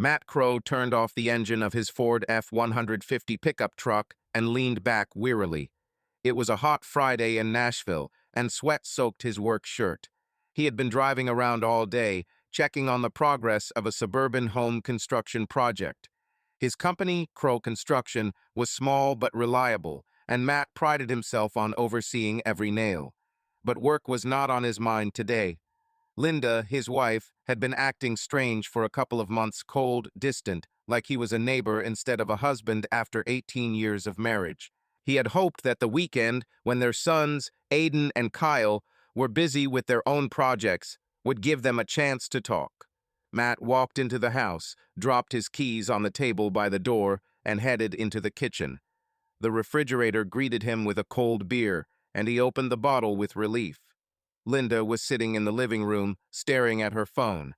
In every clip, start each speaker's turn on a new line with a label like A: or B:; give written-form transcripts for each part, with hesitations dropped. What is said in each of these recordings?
A: Matt Crow turned off the engine of his Ford F-150 pickup truck and leaned back wearily. It was a hot Friday in Nashville, and sweat soaked his work shirt. He had been driving around all day, checking on the progress of a suburban home construction project. His company, Crow Construction, was small but reliable, and Matt prided himself on overseeing every nail. But work was not on his mind today. Linda, his wife, had been acting strange for a couple of months, cold, distant, like he was a neighbor instead of a husband after 18 years of marriage. He had hoped that the weekend, when their sons, Aiden and Kyle, were busy with their own projects, would give them a chance to talk. Matt walked into the house, dropped his keys on the table by the door, and headed into the kitchen. The refrigerator greeted him with a cold beer, and he opened the bottle with relief. Linda was sitting in the living room, staring at her phone.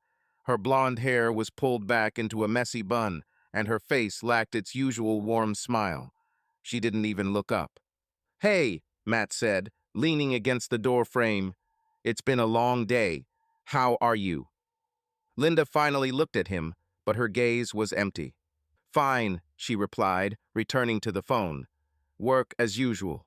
A: Her blonde hair was pulled back into a messy bun, and her face lacked its usual warm smile. She didn't even look up. "Hey," Matt said, leaning against the door frame. "It's been a long day. How are you?" Linda finally looked at him, but her gaze was empty. "Fine," she replied, returning to the phone. "Work as usual."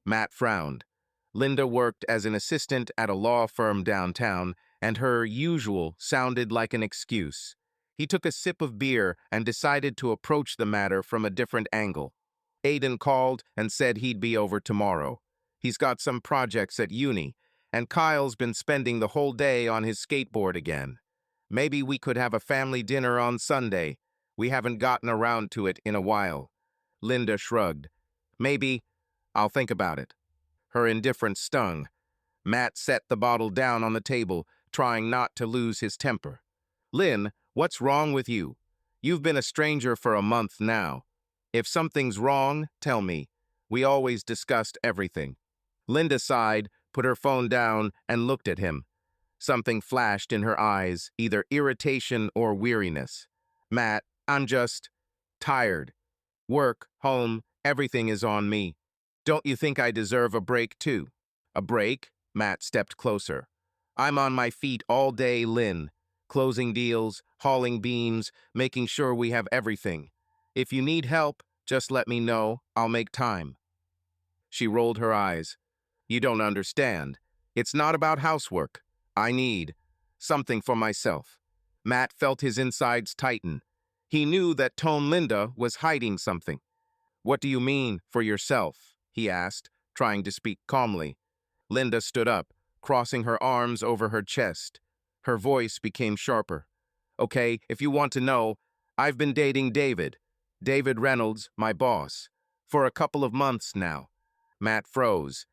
A: Matt frowned. Linda worked as an assistant at a law firm downtown, and her usual sounded like an excuse. He took a sip of beer and decided to approach the matter from a different angle. Aiden called and said he'd be over tomorrow. He's got some projects at uni, and Kyle's been spending the whole day on his skateboard again. Maybe we could have a family dinner on Sunday. We haven't gotten around to it in a while. Linda shrugged. "Maybe. I'll think about it." Her indifference stung. Matt set the bottle down on the table, trying not to lose his temper. "Lynn, what's wrong with you? You've been a stranger for a month now. If something's wrong, tell me. We always discussed everything." Linda sighed, put her phone down, and looked at him. Something flashed in her eyes, either irritation or weariness. "Matt, I'm just tired. Work, home, everything is on me. Don't you think I deserve a break too?" "A break?" Matt stepped closer. "I'm on my feet all day, Lynn. Closing deals, hauling beams, making sure we have everything. If you need help, just let me know. I'll make time." She rolled her eyes. "You don't understand. It's not about housework. I need something for myself." Matt felt his insides tighten. He knew that Tone Linda was hiding something. "What do you mean, for yourself?" he asked, trying to speak calmly. Linda stood up, crossing her arms over her chest. Her voice became sharper. "Okay, if you want to know, I've been dating David. David Reynolds, my boss. For a couple of months now." Matt froze.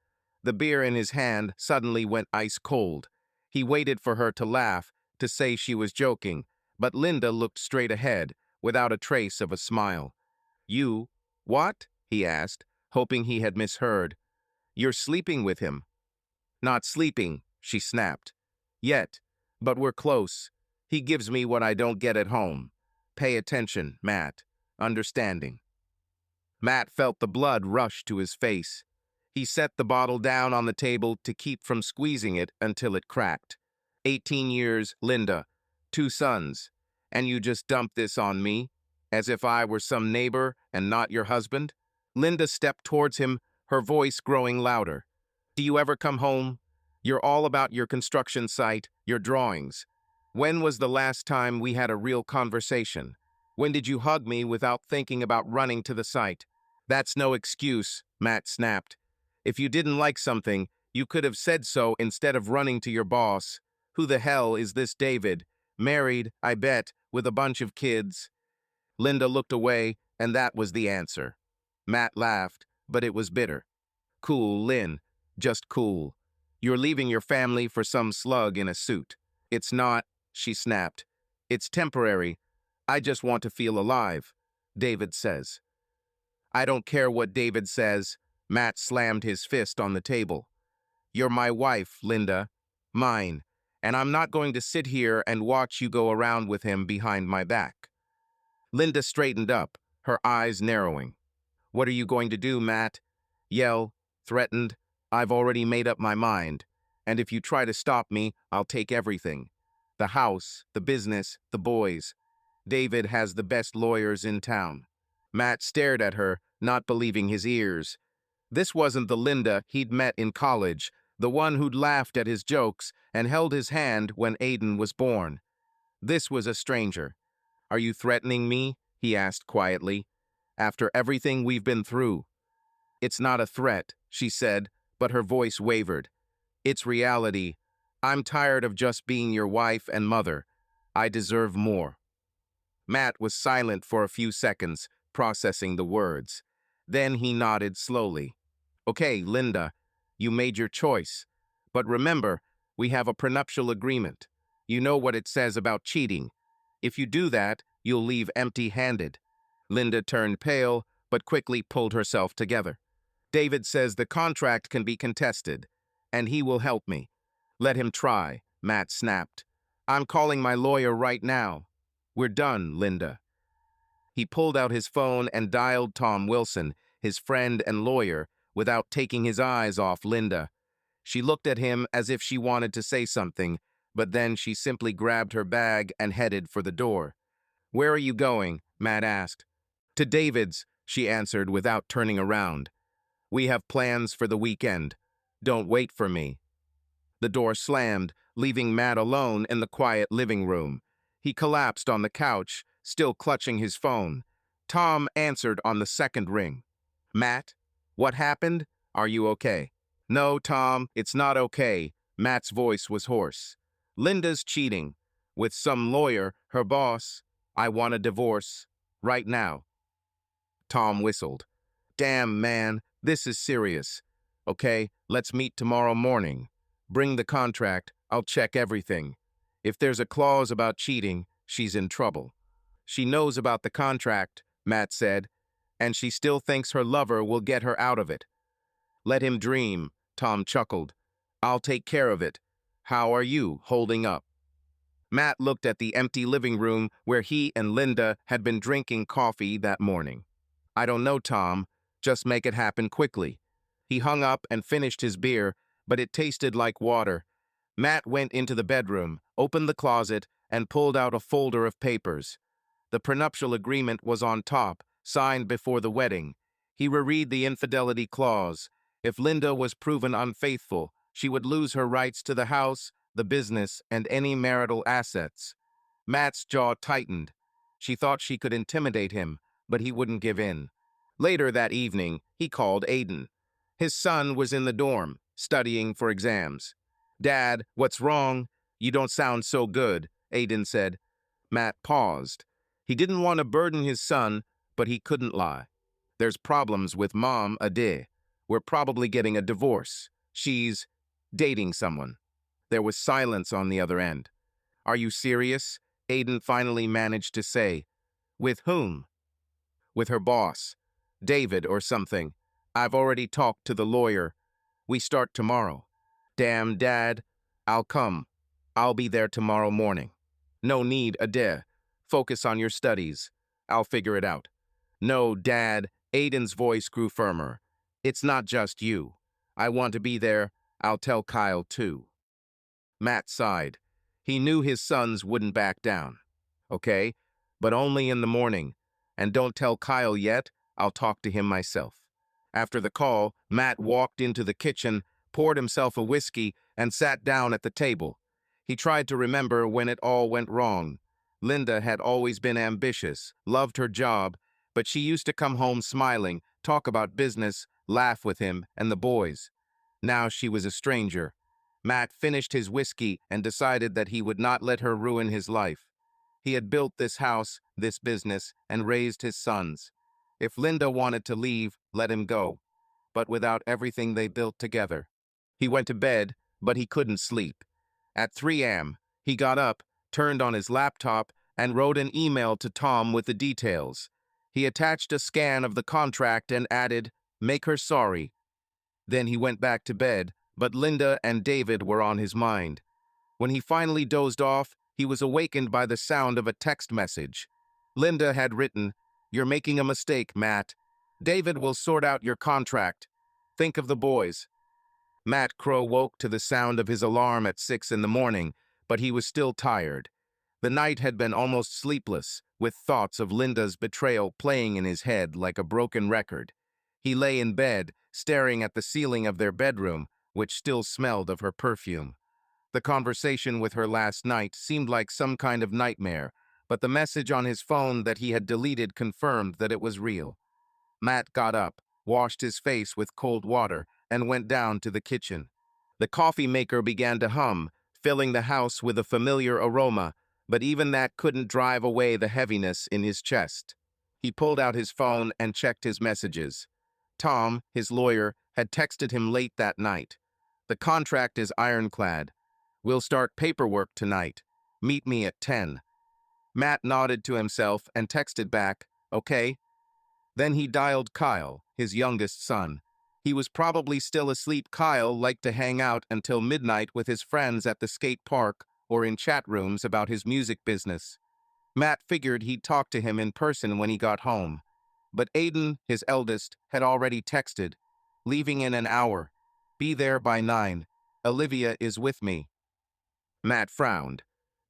A: The beer in his hand suddenly went ice cold. He waited for her to laugh, to say she was joking, but Linda looked straight ahead, without a trace of a smile. "You, what?" he asked, hoping he had misheard. "You're sleeping with him." "Not sleeping," she snapped. "Yet, but we're close. He gives me what I don't get at home. Pay attention, Matt. Understanding." Matt felt the blood rush to his face. He set the bottle down on the table to keep from squeezing it until it cracked. 18 years, Linda. 2 sons. And you just dumped this on me? As if I were some neighbor and not your husband? Linda stepped towards him, her voice growing louder. "Do you ever come home? You're all about your construction site, your drawings. When was the last time we had a real conversation? When did you hug me without thinking about running to the site?" "That's no excuse," Matt snapped. "If you didn't like something, you could have said so instead of running to your boss. Who the hell is this David? Married, I bet, with a bunch of kids." Linda looked away, and that was the answer. Matt laughed, but it was bitter. "Cool, Lynn. Just cool. You're leaving your family for some slug in a suit. It's not," she snapped. "It's temporary. I just want to feel alive. David says." "I don't care what David says." Matt slammed his fist on the table. "You're my wife, Linda. Mine. And I'm not going to sit here and watch you go around with him behind my back." Linda straightened up, her eyes narrowing. "What are you going to do, Matt?" "Yell, threatened. I've already made up my mind. And if you try to stop me, I'll take everything. The house, the business, the boys. David has the best lawyers in town. Matt stared at her, not believing his ears. This wasn't the Linda he'd met in college, the one who'd laughed at his jokes and held his hand when Aiden was born. This was a stranger. "Are you threatening me?" he asked quietly. "After everything we've been through." "It's not a threat," she said, but her voice wavered. "It's reality. I'm tired of just being your wife and mother. I deserve more." Matt was silent for a few seconds, processing the words. Then he nodded slowly. "Okay, Linda, you made your choice. But remember, we have a prenuptial agreement. You know what it says about cheating. If you do that, you'll leave empty-handed." Linda turned pale, but quickly pulled herself together. "David says the contract can be contested, and he will help me." "Let him try," Matt snapped. "I'm calling my lawyer right now." "We're done, Linda." He pulled out his phone and dialed Tom Wilson, his friend and lawyer, without taking his eyes off Linda. She looked at him as if she wanted to say something, but then she simply grabbed her bag and headed for the door. "Where are you going?" Matt asked. "To David's," she answered without turning around. "We have plans for the weekend. Don't wait for me." The door slammed, leaving Matt alone in the quiet living room. He collapsed on the couch, still clutching his phone. Tom answered on the second ring. "Matt, what happened? Are you okay?" "No, Tom, it's not okay." Matt's voice was hoarse. "Linda's cheating. With some lawyer, her boss. I want a divorce. Right now." Tom whistled. "Damn, man, this is serious. Okay, let's meet tomorrow morning. Bring the contract, I'll check everything. If there's a clause about cheating, she's in trouble." "She knows about the contract," Matt said, "and she still thinks her lover will get her out of it." "Let him dream," Tom chuckled. "I'll take care of it. How are you holding up?" Matt looked at the empty living room where he and Linda had been drinking coffee that morning. "I don't know, Tom. Just make it happen quickly." He hung up and finished his beer, but it tasted like water. Matt went into the bedroom, opened the closet, and pulled out a folder of papers. The prenuptial agreement was on top, signed before the wedding. He reread the infidelity clause. If Linda was proven unfaithful, she would lose her rights to the house, the business, and any marital assets. Matt's jaw tightened. She thought she could intimidate him, but he wouldn't give in. Later that evening, he called Aiden. His son was in the dorm, studying for exams. "Dad, what's wrong? You don't sound so good," Aiden said. Matt paused. He didn't want to burden his son, but he couldn't lie. "There's problems with Mom Ade. We're probably getting a divorce. She's dating someone." There was silence on the other end. "Are you serious?" Aiden finally managed to say. "With whom?" "With her boss. David or something. I've already talked to the lawyer. We start tomorrow." "Damn, Dad. I'll come. I'll be there tomorrow morning." "No need, Ade. Focus on your studies. I'll figure it out." "No, Dad." Aiden's voice grew firmer. "It's not just you. I want to be there. I'll tell Kyle, too." Matt sighed. He knew his sons wouldn't back down. "Okay, but only in the morning. And don't tell Kyle yet. I'll talk to him myself." After the call, Matt walked into the kitchen, poured himself a whiskey, and sat down at the table. He tried to remember when it all went wrong. Linda had always been ambitious, loved her job, but she used to come home smiling, talk about business, laugh with him and the boys. Now she was a stranger. Matt finished his whiskey and decided that he would not let her ruin his life. He had built this house, this business, and raised his sons. If Linda wanted to leave, let him go. But without everything they built together. He went to bed, but he couldn't sleep. At 3 a.m., he got up, turned on his laptop, and wrote an email to Tom with the details. He attached a scan of the contract and added, "Make her sorry." Then he went back to bed, but Linda and David were on his mind. When he finally dozed off, he was awakened by the sound of a text message. Linda had written, "You're making a mistake, Matt. David will sort out your contract. Think of the boys." Matt Crow woke to the sound of his alarm at 6 in the morning, but he was still tired. The night had been almost sleepless, with thoughts of Linda's betrayal playing in his head like a broken record. He lay in bed, staring at the ceiling of their bedroom, which still smelled of her perfume. The conversation with her last night seemed like some kind of nightmare, but the message on his phone that he had deleted confirmed that it was real. Matt got up, washed his face with cold water, and went down to the kitchen. The coffee maker began to hum, filling the house with a familiar aroma, but even that couldn't drive away the heaviness in his chest. He pulled out his phone and checked his messages. Tom, his lawyer, had texted him late that night. "The contract is ironclad. We'll start paperwork tonight. Meet me at 10. Matt nodded to himself and texted back, "Okay." Then he dialed Kyle, his youngest son. He was probably still asleep. Kyle liked to hang out until midnight with his friends at the skate park or in chat rooms about his music business. Matt figured he'd talk to him in person when he got home. But Aiden, his eldest, had already texted, "Leaving in an hour. Be there by 9. Olivia is with me." Matt frowned.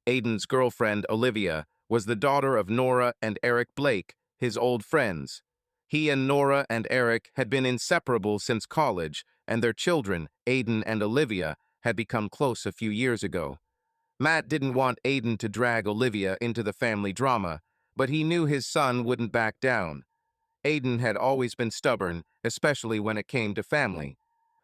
A: Aiden's girlfriend, Olivia, was the daughter of Nora and Eric Blake, his old friends. He and Nora and Eric had been inseparable since college, and their children, Aiden and Olivia, had become close a few years ago. Matt didn't want Aiden to drag Olivia into the family drama, but he knew his son wouldn't back down. Aiden had always been stubborn, especially when it came to family.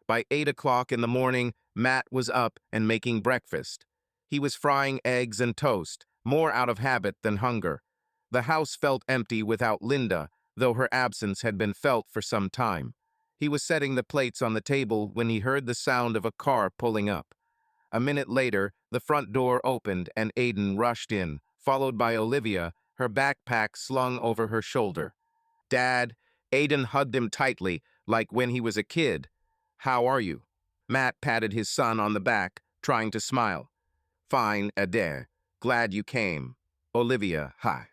A: By 8 o'clock in the morning, Matt was up and making breakfast. He was frying eggs and toast, more out of habit than hunger. The house felt empty without Linda, though her absence had been felt for some time. He was setting the plates on the table when he heard the sound of a car pulling up. A minute later, the front door opened and Aiden rushed in, followed by Olivia, her backpack slung over her shoulder. "Dad," Aiden hugged him tightly, like when he was a kid. "How are you?" Matt patted his son on the back, trying to smile. "Fine, Adair. Glad you came. Olivia, hi."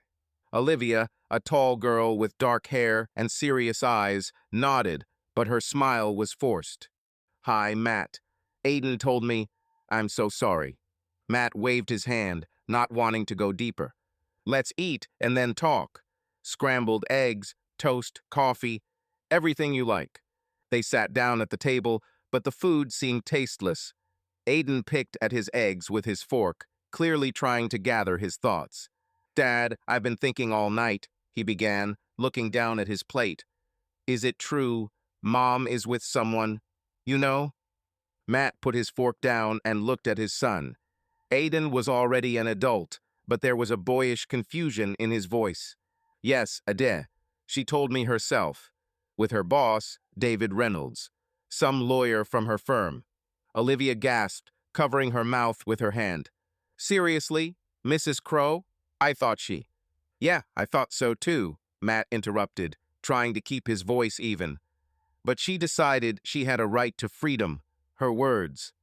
A: Olivia, a tall girl with dark hair and serious eyes, nodded, but her smile was forced. "Hi, Matt. Aiden told me. I'm so sorry." Matt waved his hand, not wanting to go deeper. "Let's eat and then talk. Scrambled eggs, toast, coffee, everything you like." They sat down at the table, but the food seemed tasteless. Aiden picked at his eggs with his fork, clearly trying to gather his thoughts. "Dad, I've been thinking all night," he began, looking down at his plate. "Is it true Mom is with someone? You know?" Matt put his fork down and looked at his son. Aiden was already an adult, but there was a boyish confusion in his voice. "Yes, Ade. She told me herself. With her boss, David Reynolds, some lawyer from her firm." Olivia gasped, covering her mouth with her hand. "Seriously, Mrs. Crow? I thought she—" "Yeah, I thought so too," Matt interrupted, trying to keep his voice even. "But she decided she had a right to freedom. Her words."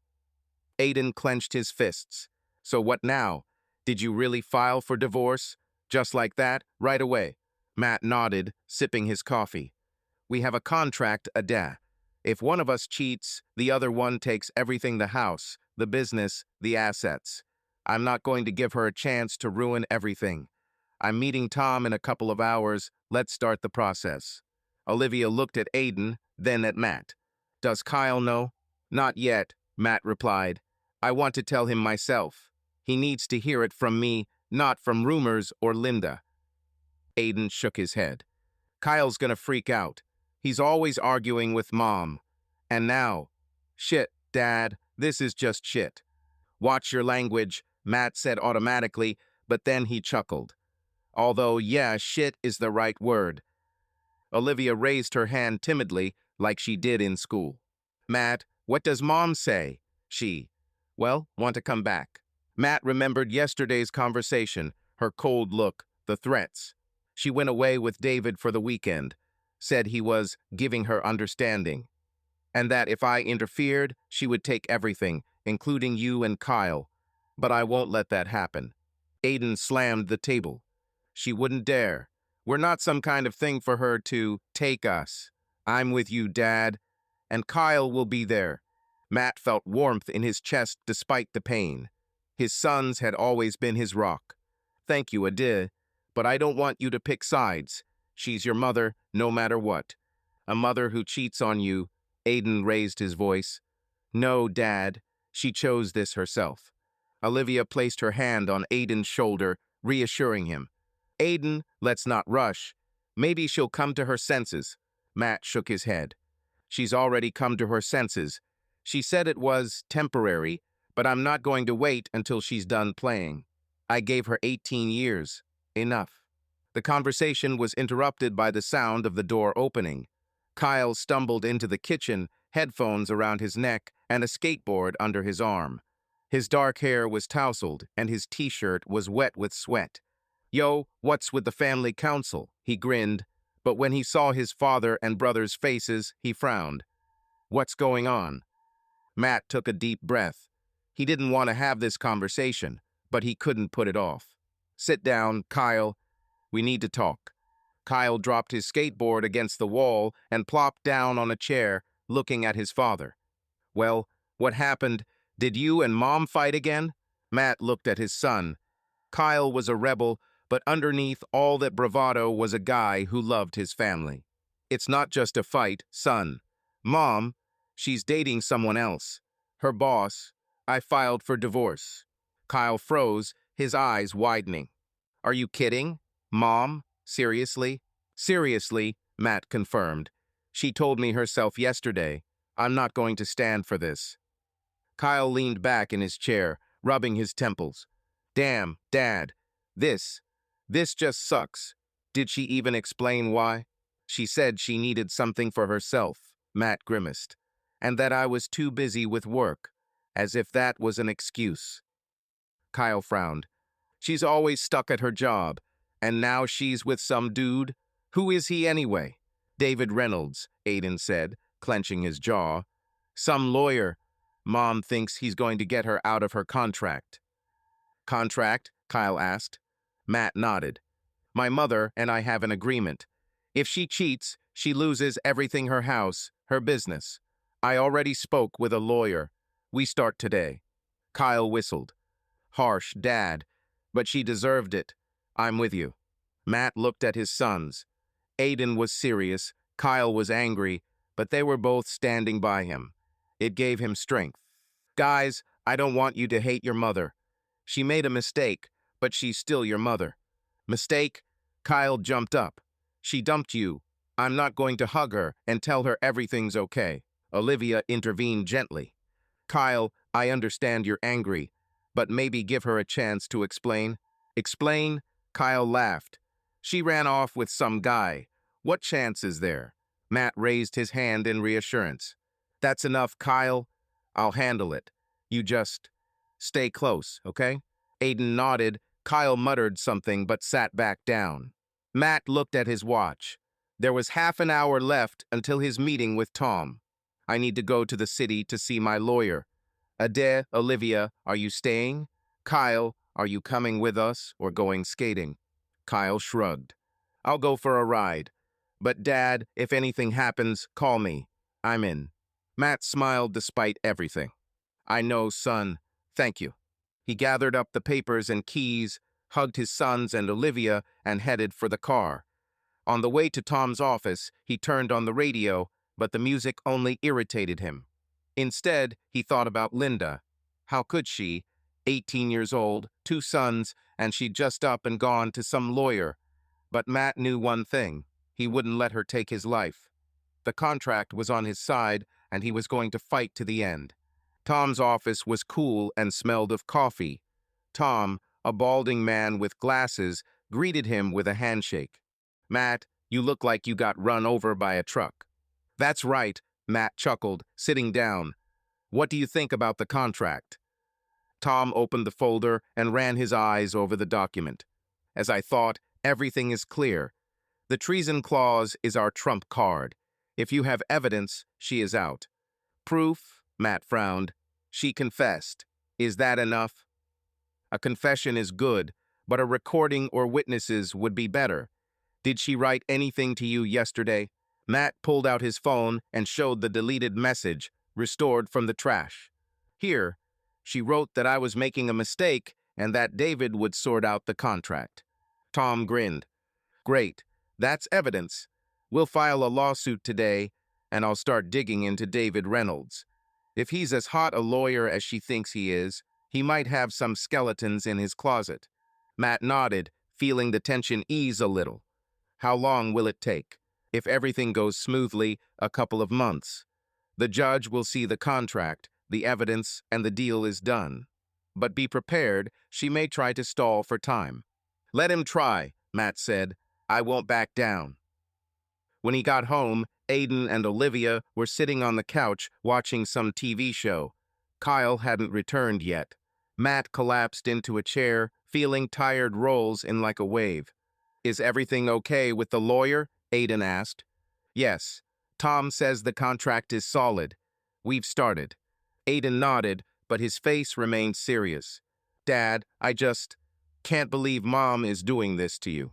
A: Aiden clenched his fists. "So what now? Did you really file for divorce? Just like that, right away?" Matt nodded, sipping his coffee. "We have a contract, Ada. If one of us cheats, the other one takes everything: the house, the business, the assets. I'm not going to give her a chance to ruin everything. I'm meeting Tom in a couple of hours. Let's start the process." Olivia looked at Aiden, then at Matt. "Does Kyle know?" "Not yet," Matt replied. "I want to tell him myself. He needs to hear it from me, not from rumors or Linda." Aiden shook his head. "Kyle's gonna freak out. He's always arguing with Mom. And now, shit, Dad, this is just shit." "Watch your language," Matt said automatically, but then he chuckled. "Although, yeah, shit is the right word." Olivia raised her hand timidly, like she did in school. "Matt, what does Mom say?" She. "Well, want to come back." Matt remembered yesterday's conversation, her cold look, the threats. She went away with David for the weekend, said he was giving her understanding, and that if I interfered, she would take everything, including you and Kyle. But I won't let that happen. Aiden slammed the table. "She wouldn't dare. We're not some kind of thing for her to take us. I'm with you, Dad. And Kyle will be there." Matt felt warmth in his chest despite the pain. His sons had always been his rock. "Thank you, Ade. but I don't want you to pick sides. She's your mother, no matter what. A mother who cheats on you. Aiden raised his voice. No, Dad. She chose this herself. Olivia placed her hand on Aiden's shoulder, reassuring him. Aiden, let's not rush. Maybe she'll come to her senses. Matt shook his head. She's already come to her senses. She said it was temporary, but I'm not going to wait until she's done playing. I gave her 18 years. Enough. The conversation was interrupted by the sound of the door opening. Kyle stumbled into the kitchen, headphones around his neck and a skateboard under his arm. His dark hair was tousled and his t-shirt was wet with sweat. Yo, what's with the family council? He grinned, but when he saw his father and brother's faces, he frowned. What's going on? Matt took a deep breath. He didn't want to have this conversation, but he couldn't put it off. Sit down, Kyle. We need to talk. Kyle dropped his skateboard against the wall and plopped down on a chair, looking at his father. Well, what happened? Did you and Mom fight again? Matt looked at his son. Kyle was a rebel, but underneath all that bravado was a guy who loved his family. It's not just a fight, son. Mom, she's dating someone else. Her boss. I filed for divorce. Kyle froze, his eyes widening. Are you kidding? Mom? Seriously? Seriously, Matt confirmed. She told me herself yesterday. I'm not going to stand for this. Kyle leaned back in his chair, rubbing his temples. Damn, Dad. This just sucks. Did she even explain why? She said she needed something for herself, Matt grimaced, and that I was too busy with work, as if that was an excuse. Kyle frowned. She's always stuck at her job, and now she's with some dude. Who is he anyway? David Reynolds, Aiden said, clenching his jaw. Some lawyer. Mom thinks he's going to get her out of her contract. Contract? Kyle asked. Matt nodded. My mother and I have an agreement. If she cheats, she loses everything, her house, her business. I already spoke with a lawyer. We start today. Kyle whistled. Harsh, Dad, but she deserved it. I'm with you. Matt looked at his sons. Aiden was serious, Kyle was angry, but they were both standing by him. It gave him strength. Guys, I don't want you to hate your mother. She made a mistake, but she's still your mother. Mistake? Kyle jumped up. She dumped you. I'm not going to hug her and tell her everything's okay. Olivia intervened gently. Kyle, I understand you're angry, but maybe give her a chance to explain. Explain? Kyle laughed. She ran off with some guy. What chance is there? Matt raised his hand in reassurance. That's enough, Kyle. I'll handle it. You just stay close, okay? Aiden nodded. Kyle muttered something but sat back down. Matt looked at his watch. There was half an hour left until his meeting with Tom. I need to go to the city to see my lawyer. Ade, Olivia, are you staying? Kyle, are you coming with us or going skating? Kyle shrugged. I'll go for a ride. But Dad, if anything happens, call me. I'm in. Matt smiled despite everything. I know, son. Thank you. He gathered up the papers and keys, hugged his sons and Olivia, and headed for the car. On the way to Tom's office, he turned on the radio, but the music only irritated him. Instead, he thought about Linda. How could she? 18 years old, 2 sons, and she'd just up and gone to some lawyer. But Matt knew one thing. He wouldn't let her take his life. The contract was on his side, and he was going to fight to the end. Tom's office was cool and smelled of coffee. Tom, a balding man with glasses, greeted him with a handshake. Matt, you look like you got run over by a truck. That's right, Matt chuckled, sitting down. What do you think about the contract? Tom opened the folder and ran his eyes over the document. As I thought, everything is clear. The treason clause is our trump card. If you have evidence, she is out. Proof? Matt frowned. She confessed. Is that enough? A confession is good, but a recording or witnesses would be better. Did she write anything to you yesterday? Matt pulled out his phone and showed the deleted message, restored from the trash. Here, she wrote that I was making a mistake and that David would sort out the contract. Tom grinned. Great. That's evidence. We'll file a lawsuit today, and I'll start digging into David Reynolds. If he's as hot a lawyer as she thinks he is, he might have some skeletons in his closet. Matt nodded, feeling the tension ease a little. How long will it take? If everything goes smoothly, a couple of months. The judge will see the contract, the evidence, and the deal is done. But be prepared, she may try to stall for time. Let him try, Matt said. I won't back down. When he got home, Aiden and Olivia were sitting on the couch watching some TV show. Kyle hadn't returned yet. Matt collapsed into a chair, feeling tired rolls in like a wave. Is everything okay with the lawyer? Aiden asked. Yes. Tom says the contract is solid. We've started. Aiden nodded, but his face remained serious. Dad, I just can't believe Mom is doing this to you.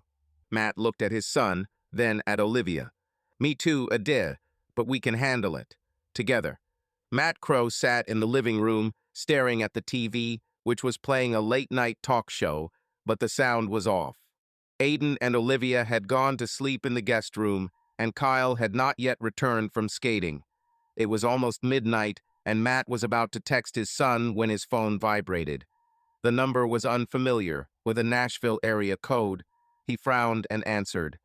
A: Matt looked at his son, then at Olivia. Me too, Adair, but we can handle it. Together. Matt Crow sat in the living room, staring at the TV, which was playing a late-night talk show, but the sound was off. Aiden and Olivia had gone to sleep in the guest room, and Kyle had not yet returned from skating. It was almost midnight, and Matt was about to text his son when his phone vibrated. The number was unfamiliar, with a Nashville area code. He frowned and answered.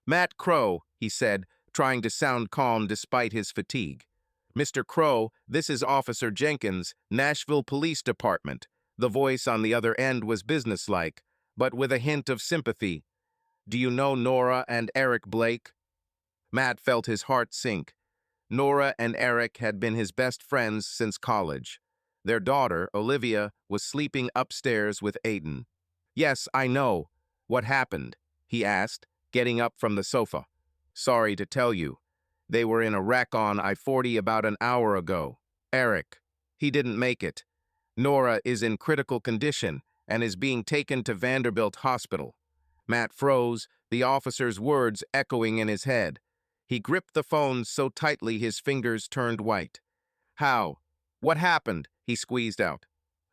A: Matt Crow, he said, trying to sound calm despite his fatigue. Mr. Crow, this is Officer Jenkins, Nashville Police Department. The voice on the other end was businesslike, but with a hint of sympathy. Do you know Nora and Eric Blake? Matt felt his heart sink. Nora and Eric had been his best friends since college. Their daughter, Olivia, was sleeping upstairs with Aiden. Yes, I know. What happened? He asked, getting up from the sofa. Sorry to tell you. They were in a wreck on I-40 about an hour ago. Eric. He didn't make it. Nora is in critical condition and is being taken to Vanderbilt Hospital. Matt froze, the officer's words echoing in his head. He gripped the phone so tightly his fingers turned white. How? What happened? He squeezed out.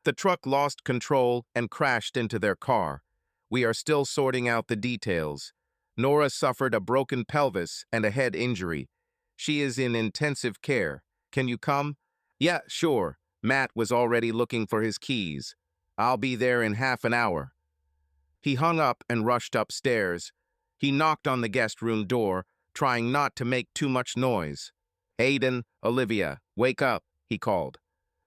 A: The truck lost control and crashed into their car. We are still sorting out the details. Nora suffered a broken pelvis and a head injury. She is in intensive care. Can you come? Yeah, sure. Matt was already looking for his keys. I'll be there in half an hour. He hung up and rushed upstairs. He knocked on the guest room door, trying not to make too much noise. Aiden, Olivia, wake up, he called.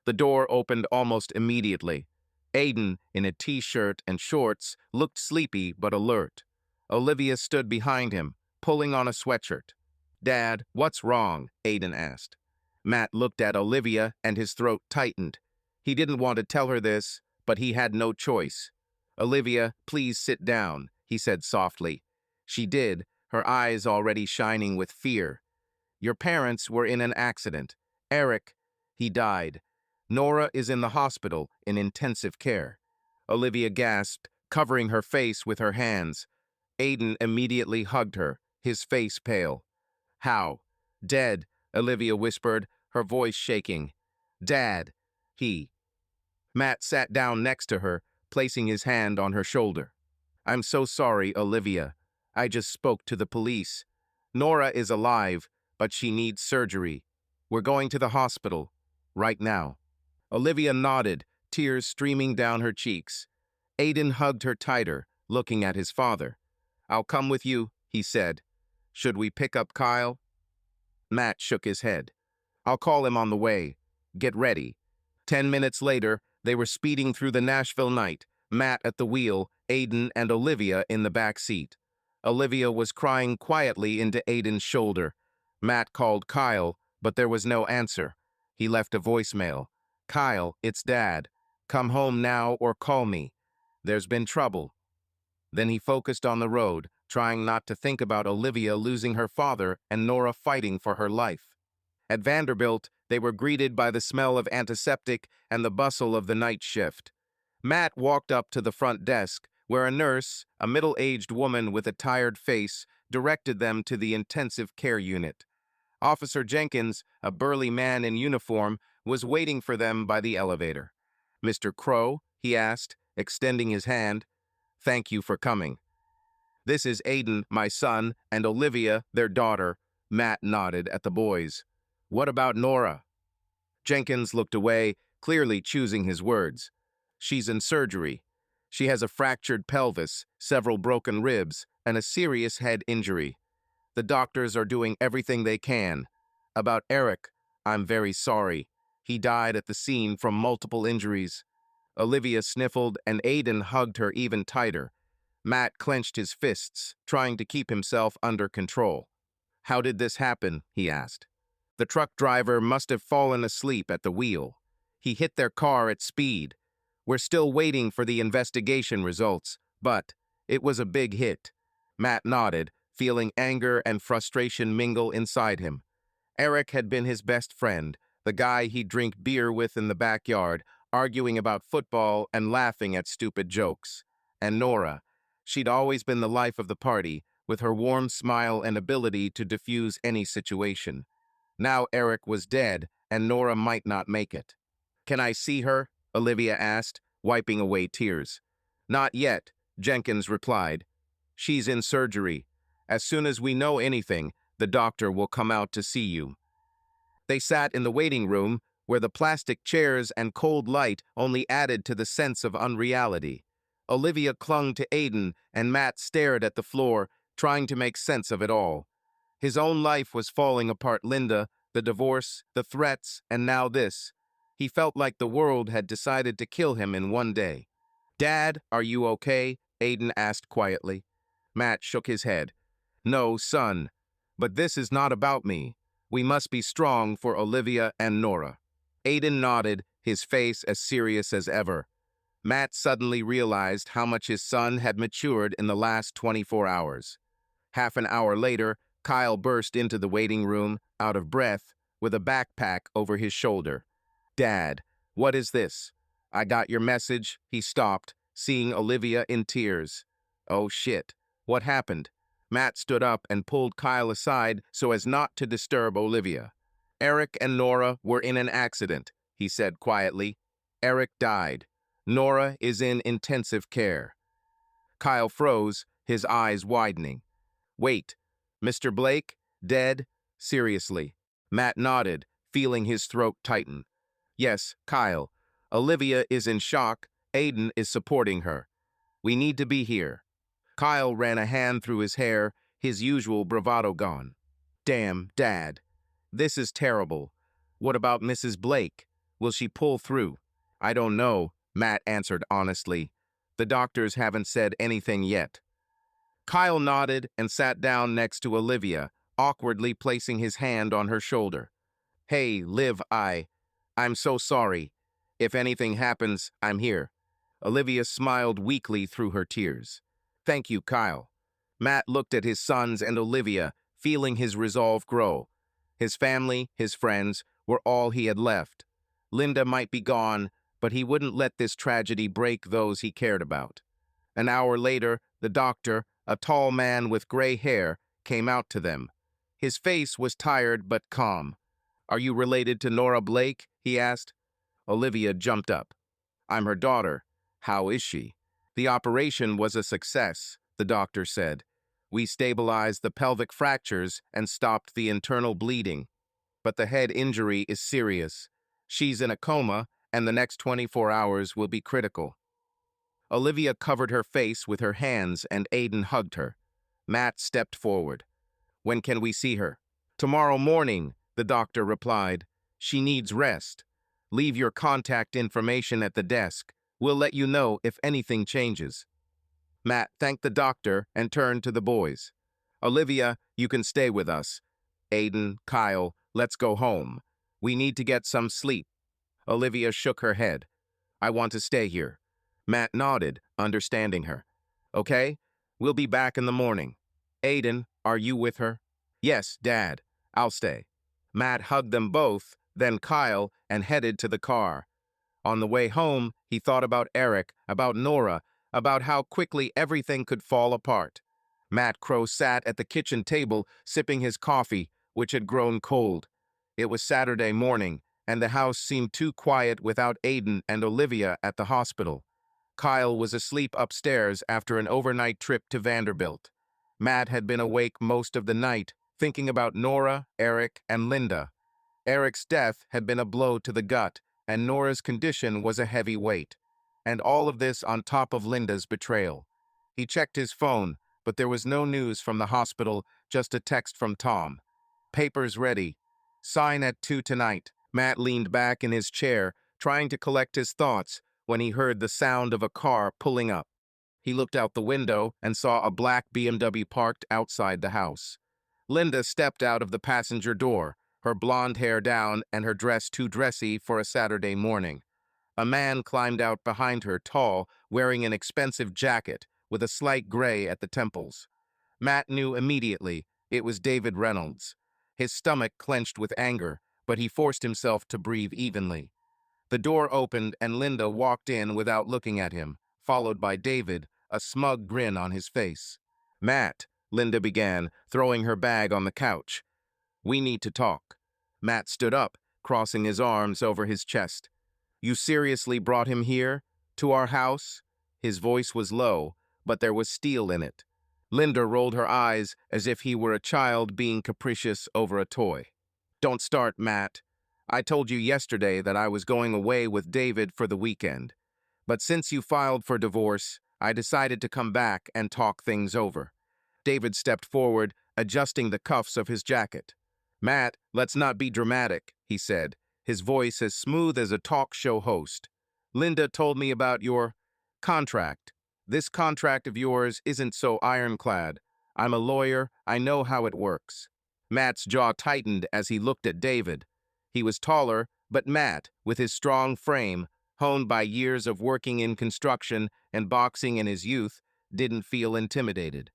A: The door opened almost immediately. Aiden, in a t-shirt and shorts, looked sleepy but alert. Olivia stood behind him, pulling on a sweatshirt. Dad, what's wrong? Aiden asked. Matt looked at Olivia and his throat tightened. He didn't want to tell her this, but he had no choice. Olivia, please sit down, he said softly. She did, her eyes already shining with fear. Your parents were in an accident. Eric, he died. Nora is in the hospital in intensive care. Olivia gasped, covering her face with her hands. Aiden immediately hugged her, his face pale. How? Dead, Olivia whispered, her voice shaking. Dad, he. Matt sat down next to her, placing his hand on her shoulder. I'm so sorry, Olivia. I just spoke to the police. Nora is alive, but she needs surgery. We're going to the hospital, right now. Olivia nodded, tears streaming down her cheeks. Aiden hugged her tighter, looking at his father. I'll come with you, he said. Should we pick up Kyle? Matt shook his head. I'll call him on the way. Get ready. 10 minutes later, they were speeding through the Nashville night, Matt at the wheel, Aiden and Olivia in the back seat. Olivia was crying quietly into Aiden's shoulder. Matt called Kyle, but there was no answer. He left a voicemail. Kyle, it's Dad. Come home now or call me. There's been trouble. Then he focused on the road, trying not to think about Olivia losing her father and Nora fighting for her life. At Vanderbilt, they were greeted by the smell of antiseptic and the bustle of the night shift. Matt walked up to the front desk, where a nurse, a middle-aged woman with a tired face, directed them to the intensive care unit. Officer Jenkins, a burly man in uniform, was waiting for them by the elevator. Mr. Crow, he asked, extending his hand. Thank you for coming. This is Aiden, my son, and Olivia, their daughter. Matt nodded at the boys. What about Nora? Jenkins looked away, clearly choosing his words. She's in surgery. She has a fractured pelvis, several broken ribs, and a serious head injury. The doctors are doing everything they can. About Eric, I'm very sorry. He died at the scene from multiple injuries. Olivia sniffled and Aiden hugged her even tighter. Matt clenched his fists, trying to keep himself under control. How did this happen? He asked. The truck driver must have fallen asleep at the wheel. He hit their car at speed. We're still waiting for the investigation results, but it was a big hit. Matt nodded, feeling anger and frustration mingle inside him. Eric had been his best friend, the guy he'd drink beer with in the backyard, arguing about football and laughing at stupid jokes. And Nora, she'd always been the life of the party, with her warm smile and ability to diffuse any situation. Now Eric was dead, and Nora might not make it. Can I see her? Olivia asked, wiping away tears. Not yet, Jenkins replied. She's in surgery. As soon as we know anything, the doctor will come out to see you. They sat in the waiting room, where the plastic chairs and cold light only added to the sense of unreality. Olivia clung to Aiden, and Matt stared at the floor, trying to make sense of it all. His own life was falling apart. Linda, the divorce, the threats, and now this. He felt like the world had decided to kill him in one day. Dad, are you okay? Aiden asked quietly. Matt shook his head. No, son. But this is not about me. We must be strong for Olivia and Nora. Aiden nodded, his face as serious as ever. Matt suddenly realized how much his son had matured in the last 24 hours. Half an hour later, Kyle burst into the waiting room, out of breath, with a backpack over his shoulder. Dad, what is this? I got your message. He stopped, seeing Olivia in tears. Oh shit, what happened? Matt stood up and pulled Kyle aside so as not to disturb Olivia. Eric and Nora were in an accident, he said quietly. Eric died. Nora is in intensive care. Kyle froze, his eyes widening. Wait, Mr. Blake, dead? Seriously. Matt nodded, feeling his throat tighten. Yes, Kyle. Olivia is in shock. Aiden is supporting her. We need to be here. Kyle ran a hand through his hair, his usual bravado gone. Damn, Dad. This is terrible. What about Mrs. Blake? Will she pull through? I don't know, Matt answered honestly. The doctors haven't said anything yet. Kyle nodded and sat down next to Olivia, awkwardly placing his hand on her shoulder. Hey, Liv, I'm so sorry. If anything happens, I'm here. Olivia smiled weakly through her tears. Thank you, Kyle. Matt looked at his sons and Olivia, feeling his resolve grow. His family, his friends, were all he had left. Linda might be gone, but he wouldn't let this tragedy break those he cared about. An hour later, the doctor, a tall man with gray hair, came out to them. His face was tired but calm. Are you related to Nora Blake? He asked. Olivia jumped up. I'm her daughter. How is she? The operation was a success, the doctor said. We stabilized the pelvic fractures and stopped the internal bleeding. But the head injury is serious. She's in a coma, and the next 24 hours will be critical. Olivia covered her face with her hands and Aiden hugged her. Matt stepped forward. When can we see her? Tomorrow morning, the doctor replied. She needs rest. Leave your contact information at the desk. We'll let you know if anything changes. Matt thanked the doctor and turned to the boys. Olivia, you can stay with us. Aiden, Kyle, let's go home. We need to get some sleep. Olivia shook her head. I want to stay here. Matt nodded, understanding her. Okay, we'll be back in the morning. Aiden, are you with her? Yes, Dad. I'll stay. Matt hugged them both, then Kyle, and headed to the car. On the way home, he thought about Eric, about Nora, about how quickly everything could fall apart. Matt Crow sat at the kitchen table, sipping his coffee, which had grown cold. It was Saturday morning, and the house seemed too quiet without Aiden and Olivia at the hospital. Kyle was asleep upstairs after an overnight trip to Vanderbilt. Matt had been awake most of the night, thinking about Nora, Eric, and Linda. Eric's death had been a blow to the gut, and Nora's condition was a heavy weight. And all of this on top of Linda's betrayal. He checked his phone, but there was no news from the hospital, just a text from Tom. Papers ready. Sign at 2 tonight. Matt leaned back in his chair, trying to collect his thoughts, when he heard the sound of a car pulling up. He looked out the window and saw a black BMW parked outside the house. Linda stepped out of the passenger door, her blonde hair down and her dress too dressy for a Saturday morning. A man climbed out behind her, tall, wearing an expensive jacket, with a slight gray at the temples. Matt knew immediately it was David Reynolds. His stomach clenched with anger, but he forced himself to breathe evenly. The door opened and Linda walked in without looking at him, followed by David, a smug grin on his face. "Matt," Linda began, throwing her bag on the couch. "We need to talk." Matt stood up, crossing his arms over his chest. "You seriously brought him here? To our house?" His voice was low, but there was steel in it. Linda rolled her eyes as if he were a child being capricious over a toy. "Don't start, Matt. I told you yesterday that I was going away with David for the weekend. But since you filed for divorce, I decided to come back and talk things over." David stepped forward, adjusting the cuffs of his jacket. "Matt, let's not be dramatic," he said, his voice as smooth as a talk show host. "Linda told me about your contract. This contract of yours isn't so ironclad. I'm a lawyer, I know how it works." Matt's jaw tightened as he looked at David. He was taller, but Matt, with his strong frame, honed by years of working in construction and boxing in his youth, didn't feel intimidated.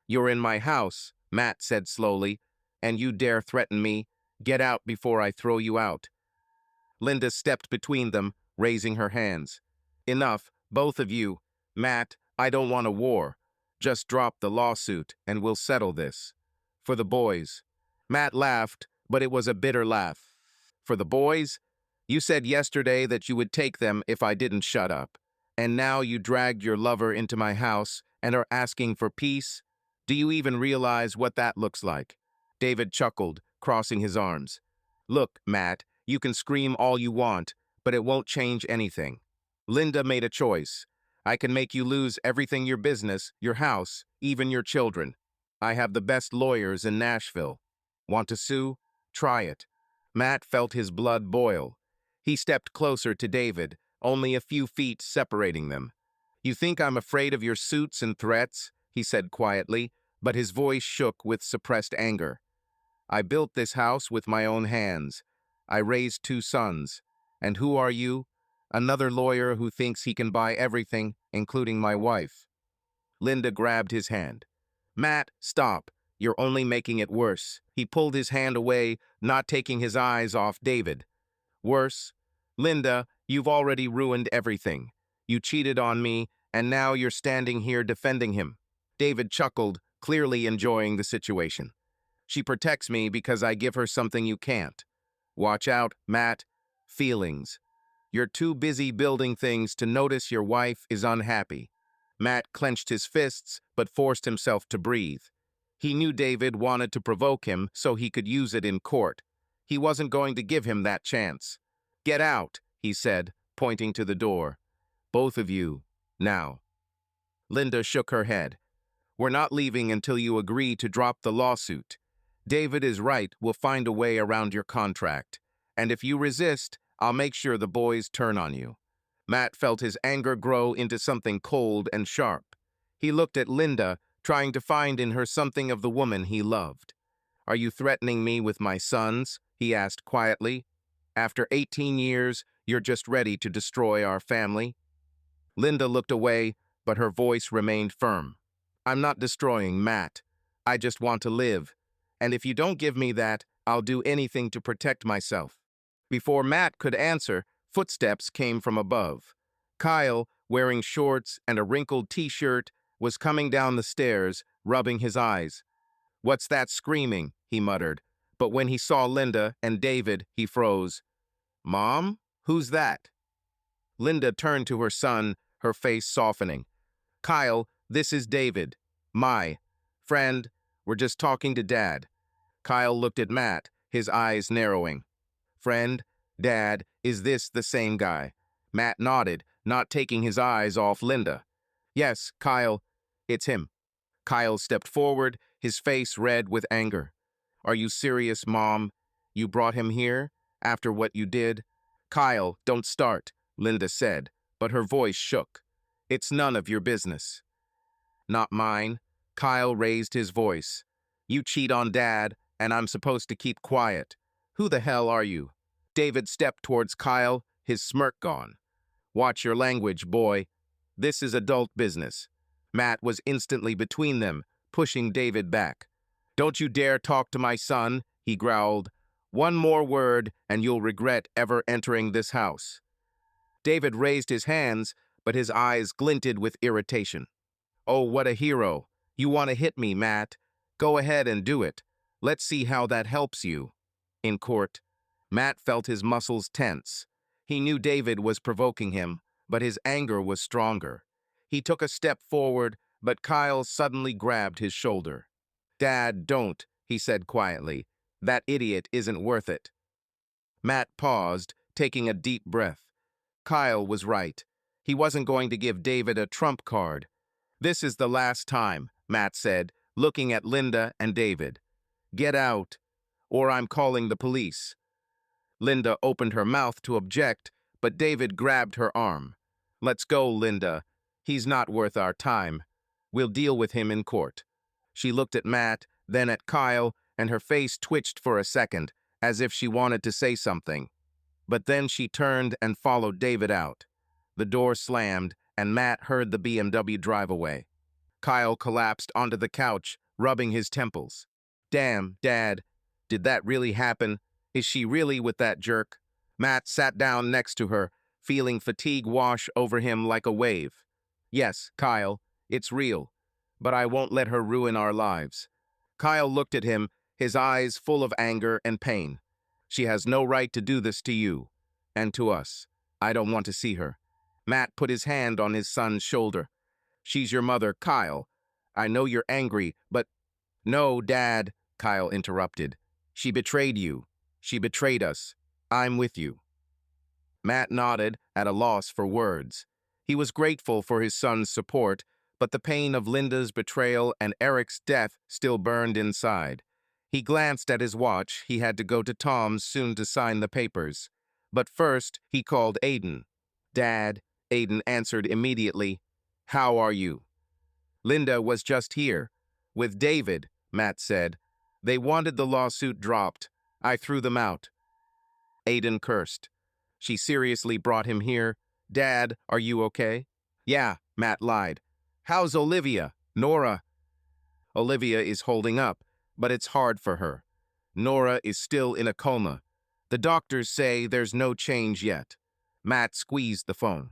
A: "You're in my house," Matt said slowly, "and you dare threaten me? Get out before I throw you out." Linda stepped between them, raising her hands. "Enough, both of you. Matt, I don't want a war. Just drop the lawsuit and we'll settle this. For the boys." Matt laughed, but it was a bitter laugh. "For the boys? You said yesterday that you would take them if I didn't shut up. And now you dragged your lover into my house and are asking for peace? Do you even realize what that looks like?" David chuckled, crossing his arms. "Look, Matt, you can scream all you want, but it won't change anything. Linda made a choice. I can make you lose everything, your business, your house, even your children. I have the best lawyers in Nashville. Want to sue? Try it." Matt felt his blood boil. He stepped closer to David, only a few feet separating them. "You think I'm afraid of your suits and threats?" he said quietly, but his voice shook with suppressed anger. "I built this house with my own hands. I raised 2 sons. And who are you? Another lawyer who thinks he can buy everything, including my wife." Linda grabbed his hand. "Matt, stop. You're only making it worse." He pulled his hand away, not taking his eyes off David. "Worse? Linda, you've already ruined everything. You cheated on me, and now you're standing here defending him." David chuckled, clearly enjoying the situation. "She protects me because I give her something you can't. Watch out, Matt. Feelings. You're too busy building things to notice your wife is unhappy." Matt clenched his fists, but forced himself to breathe. He knew David wanted to provoke him so he could use it in court. He wasn't going to give him that chance. "Get out," he said, pointing to the door. "Both of you, now." Linda shook her head. "We're not leaving until you agree to drop the lawsuit. David is right, we'll find a way around your contract. And if you resist, I'll make sure the boys turn on you." Matt felt his anger grow into something cold and sharp. He looked at Linda, trying to find in her something of the woman he loved. "Are you threatening me with my sons?" he asked quietly. "After 18 years, you're just ready to destroy our family?" Linda looked away, but her voice remained firm. "I'm not destroying Matt. I just want to live. And if you don't give me that, I'll do anything to protect myself." Before Matt could answer, footsteps came from above. Kyle, wearing shorts and a wrinkled t-shirt, was coming down the stairs, rubbing his eyes. "What's that screaming?" he muttered. But when he saw Linda and David, he froze. "Mom? Who's that?" Linda turned to her son, her face softening. Kyle, this is David. My friend, we're just talking to Dad. Kyle looked at Matt, his eyes narrowing. Friend, Dad, is this the same guy? Matt nodded, not taking his eyes off Linda. Yes, Kyle, it's him. Kyle stepped forward, his face red with anger. Are you serious, Mom? You brought him here? After what you did? Kyle, don't start, Linda said, but her voice shook. It's none of your business. Not mine. Kyle raised his voice. You cheat on Dad, and I'm supposed to keep quiet. Who the hell are you? David stepped towards Kyle, his smirk gone. Watch your language, boy. This is adult business. Matt was instantly between them, pushing David back. Don't you dare talk to my son, he growled. One more word, and you'll regret ever entering this house. David raised his hands, but his eyes glinted with irritation. Oh, what a hero. You want to hit me, Matt. Go ahead and do it. Let's see how that helps you. In court, Matt felt his muscles tense. He knew David was provoking him, but his anger was stronger. He took a step forward, but Kyle suddenly grabbed his shoulder. Dad, don't, he said quietly. That idiot isn't worth it. Matt paused, taking a deep breath. Kyle was right. He wasn't going to give David a trump card. This is the last time, Matt said, looking at Linda and David. Get out, or I'm calling the police. Linda opened her mouth to object, but David grabbed her arm. Let's go, Linda. He's not worth our time. We'll deal with him in court. She looked at Matt, then at Kyle, and her face twitched for a second, as if she wanted to say something. But then she turned and followed David out. The door slammed, and Matt heard the BMW drive away. Kyle collapsed onto the couch, rubbing his temples. Damn, Dad, did that really happen? Is she really with that jerk? Matt sat down next to her, feeling fatigue wash over him like a wave. Yes, Kyle, it's real, but I won't let her ruin our lives. Kyle looked at him, his eyes full of anger and pain. She has no right to do this to you, and to us. I don't want to see her. Matt put his hand on his son's shoulder. She's your mother, Kyle. I know you're angry, but... No, Dad, Kyle interrupted. She betrayed you. She betrayed us. I'm with you. Matt nodded, at a loss for words. He was grateful for his son's support, but the pain of Linda's betrayal and Eric's death still burned inside. He glanced at his watch. He had to go to Tom's soon to sign the papers. But first, he called Aiden. Dad, Aiden answered immediately. How are you? Linda was just here. With David, Matt said. They wanted the lawsuit dropped. I threw them out. Aiden cursed. She seriously brought him here. Dad, are you okay? Yeah, Matt lied. How's Olivia? Nora? Olivia is holding up, but it's hard for her. Nora is still in a coma. The doctors say there's no change yet. Matt squeezed the phone.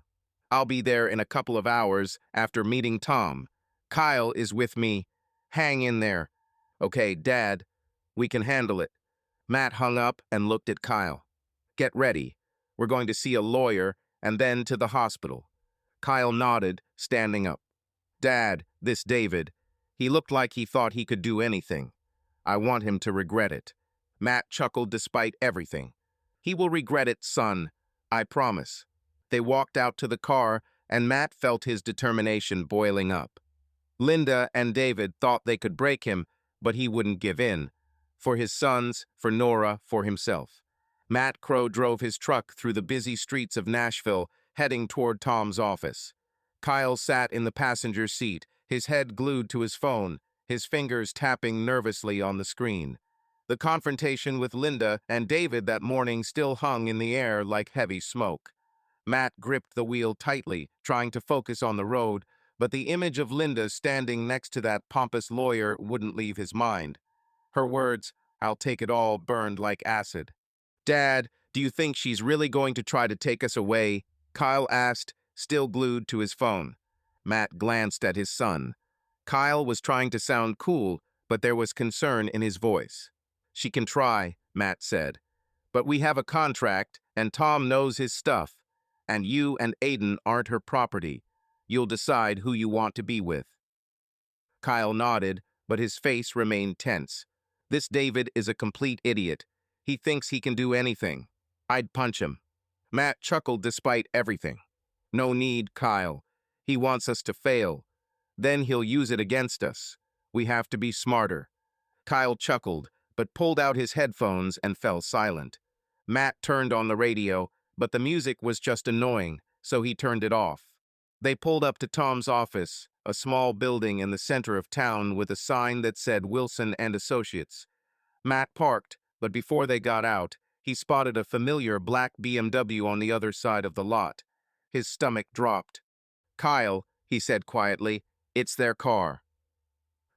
A: I'll be there in a couple of hours after meeting Tom. Kyle is with me. Hang in there. Okay, Dad, we can handle it. Matt hung up and looked at Kyle. Get ready. We're going to see a lawyer and then to the hospital. Kyle nodded, standing up. Dad, this David. He looked like he thought he could do anything. I want him to regret it. Matt chuckled despite everything. He will regret it, son. I promise. They walked out to the car, and Matt felt his determination boiling up. Linda and David thought they could break him, but he wouldn't give in. For his sons, for Nora, for himself. Matt Crow drove his truck through the busy streets of Nashville, heading toward Tom's office. Kyle sat in the passenger seat, his head glued to his phone, his fingers tapping nervously on the screen. The confrontation with Linda and David that morning still hung in the air like heavy smoke. Matt gripped the wheel tightly, trying to focus on the road, but the image of Linda standing next to that pompous lawyer wouldn't leave his mind. Her words, I'll take it all, burned like acid. Dad, do you think she's really going to try to take us away? Kyle asked, still glued to his phone. Matt glanced at his son. Kyle was trying to sound cool, but there was concern in his voice. She can try, Matt said. But we have a contract, and Tom knows his stuff. And you and Aiden aren't her property. You'll decide who you want to be with." Kyle nodded, but his face remained tense. This David is a complete idiot. He thinks he can do anything. I'd punch him. Matt chuckled despite everything. "No need, Kyle. He wants us to fail. Then he'll use it against us. We have to be smarter." Kyle chuckled, but pulled out his headphones and fell silent. Matt turned on the radio, but the music was just annoying, so he turned it off. They pulled up to Tom's office, a small building in the center of town with a sign that said Wilson and Associates. Matt parked, but before they got out, he spotted a familiar black BMW on the other side of the lot. His stomach dropped. "Kyle," he said quietly, "it's their car."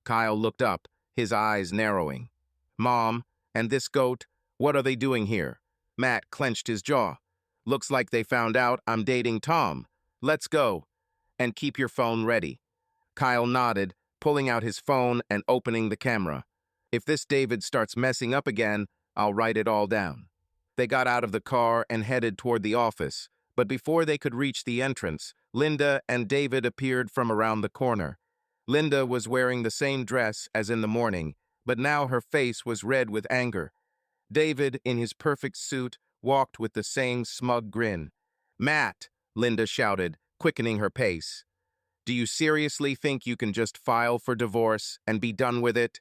A: Kyle looked up, his eyes narrowing. "Mom, and this goat, what are they doing here?" Matt clenched his jaw. "Looks like they found out I'm dating Tom. Let's go. And keep your phone ready." Kyle nodded, pulling out his phone and opening the camera. "If this David starts messing up again, I'll write it all down." They got out of the car and headed toward the office, but before they could reach the entrance, Linda and David appeared from around the corner. Linda was wearing the same dress as in the morning, but now her face was red with anger. David, in his perfect suit, walked with the same smug grin. "Matt," Linda shouted, quickening her pace. "Do you seriously think you can just file for divorce and be done with it?"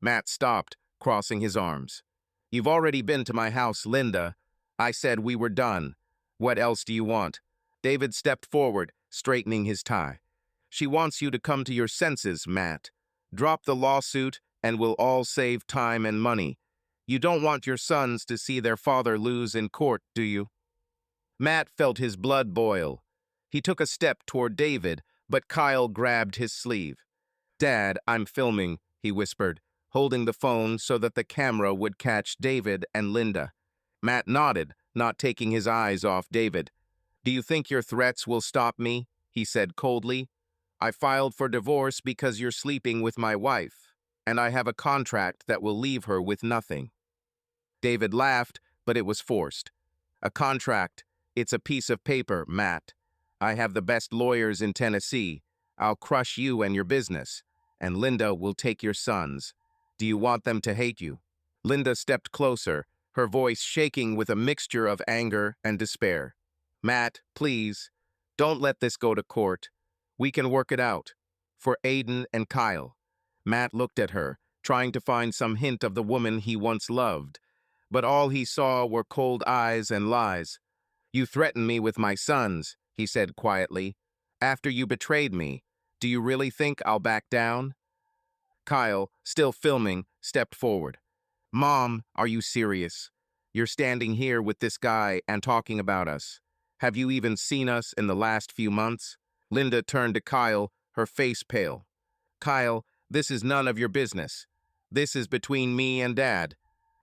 A: Matt stopped, crossing his arms. "You've already been to my house, Linda. I said we were done. What else do you want?" David stepped forward, straightening his tie. "She wants you to come to your senses, Matt. Drop the lawsuit, and we'll all save time and money. You don't want your sons to see their father lose in court, do you?" Matt felt his blood boil. He took a step toward David, but Kyle grabbed his sleeve. "Dad, I'm filming," he whispered, holding the phone so that the camera would catch David and Linda. Matt nodded, not taking his eyes off David. "Do you think your threats will stop me?" he said coldly. "I filed for divorce because you're sleeping with my wife, and I have a contract that will leave her with nothing." David laughed, but it was forced. "A contract. It's a piece of paper, Matt. I have the best lawyers in Tennessee. I'll crush you and your business, and Linda will take your sons. Do you want them to hate you?" Linda stepped closer, her voice shaking with a mixture of anger and despair. "Matt, please, don't let this go to court. We can work it out. For Aiden and Kyle." Matt looked at her, trying to find some hint of the woman he once loved, but all he saw were cold eyes and lies. "You threatened me with my sons," he said quietly. "After you betrayed me, do you really think I'll back down?" Kyle, still filming, stepped forward. "Mom, are you serious? You're standing here with this guy and talking about us. Have you even seen us in the last few months?" Linda turned to Kyle, her face pale. "Kyle, this is none of your business. This is between me and Dad."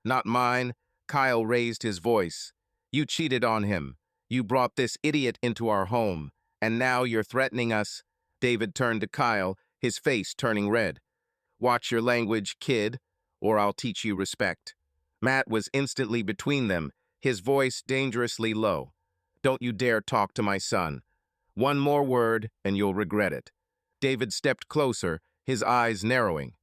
A: "Not mine." Kyle raised his voice. "You cheated on him. You brought this idiot into our home, and now you're threatening us." David turned to Kyle, his face turning red. "Watch your language, kid, or I'll teach you respect." Matt was instantly between them, his voice dangerously low. "Don't you dare talk to my son. One more word, and you'll regret it." David stepped closer, his eyes narrowing.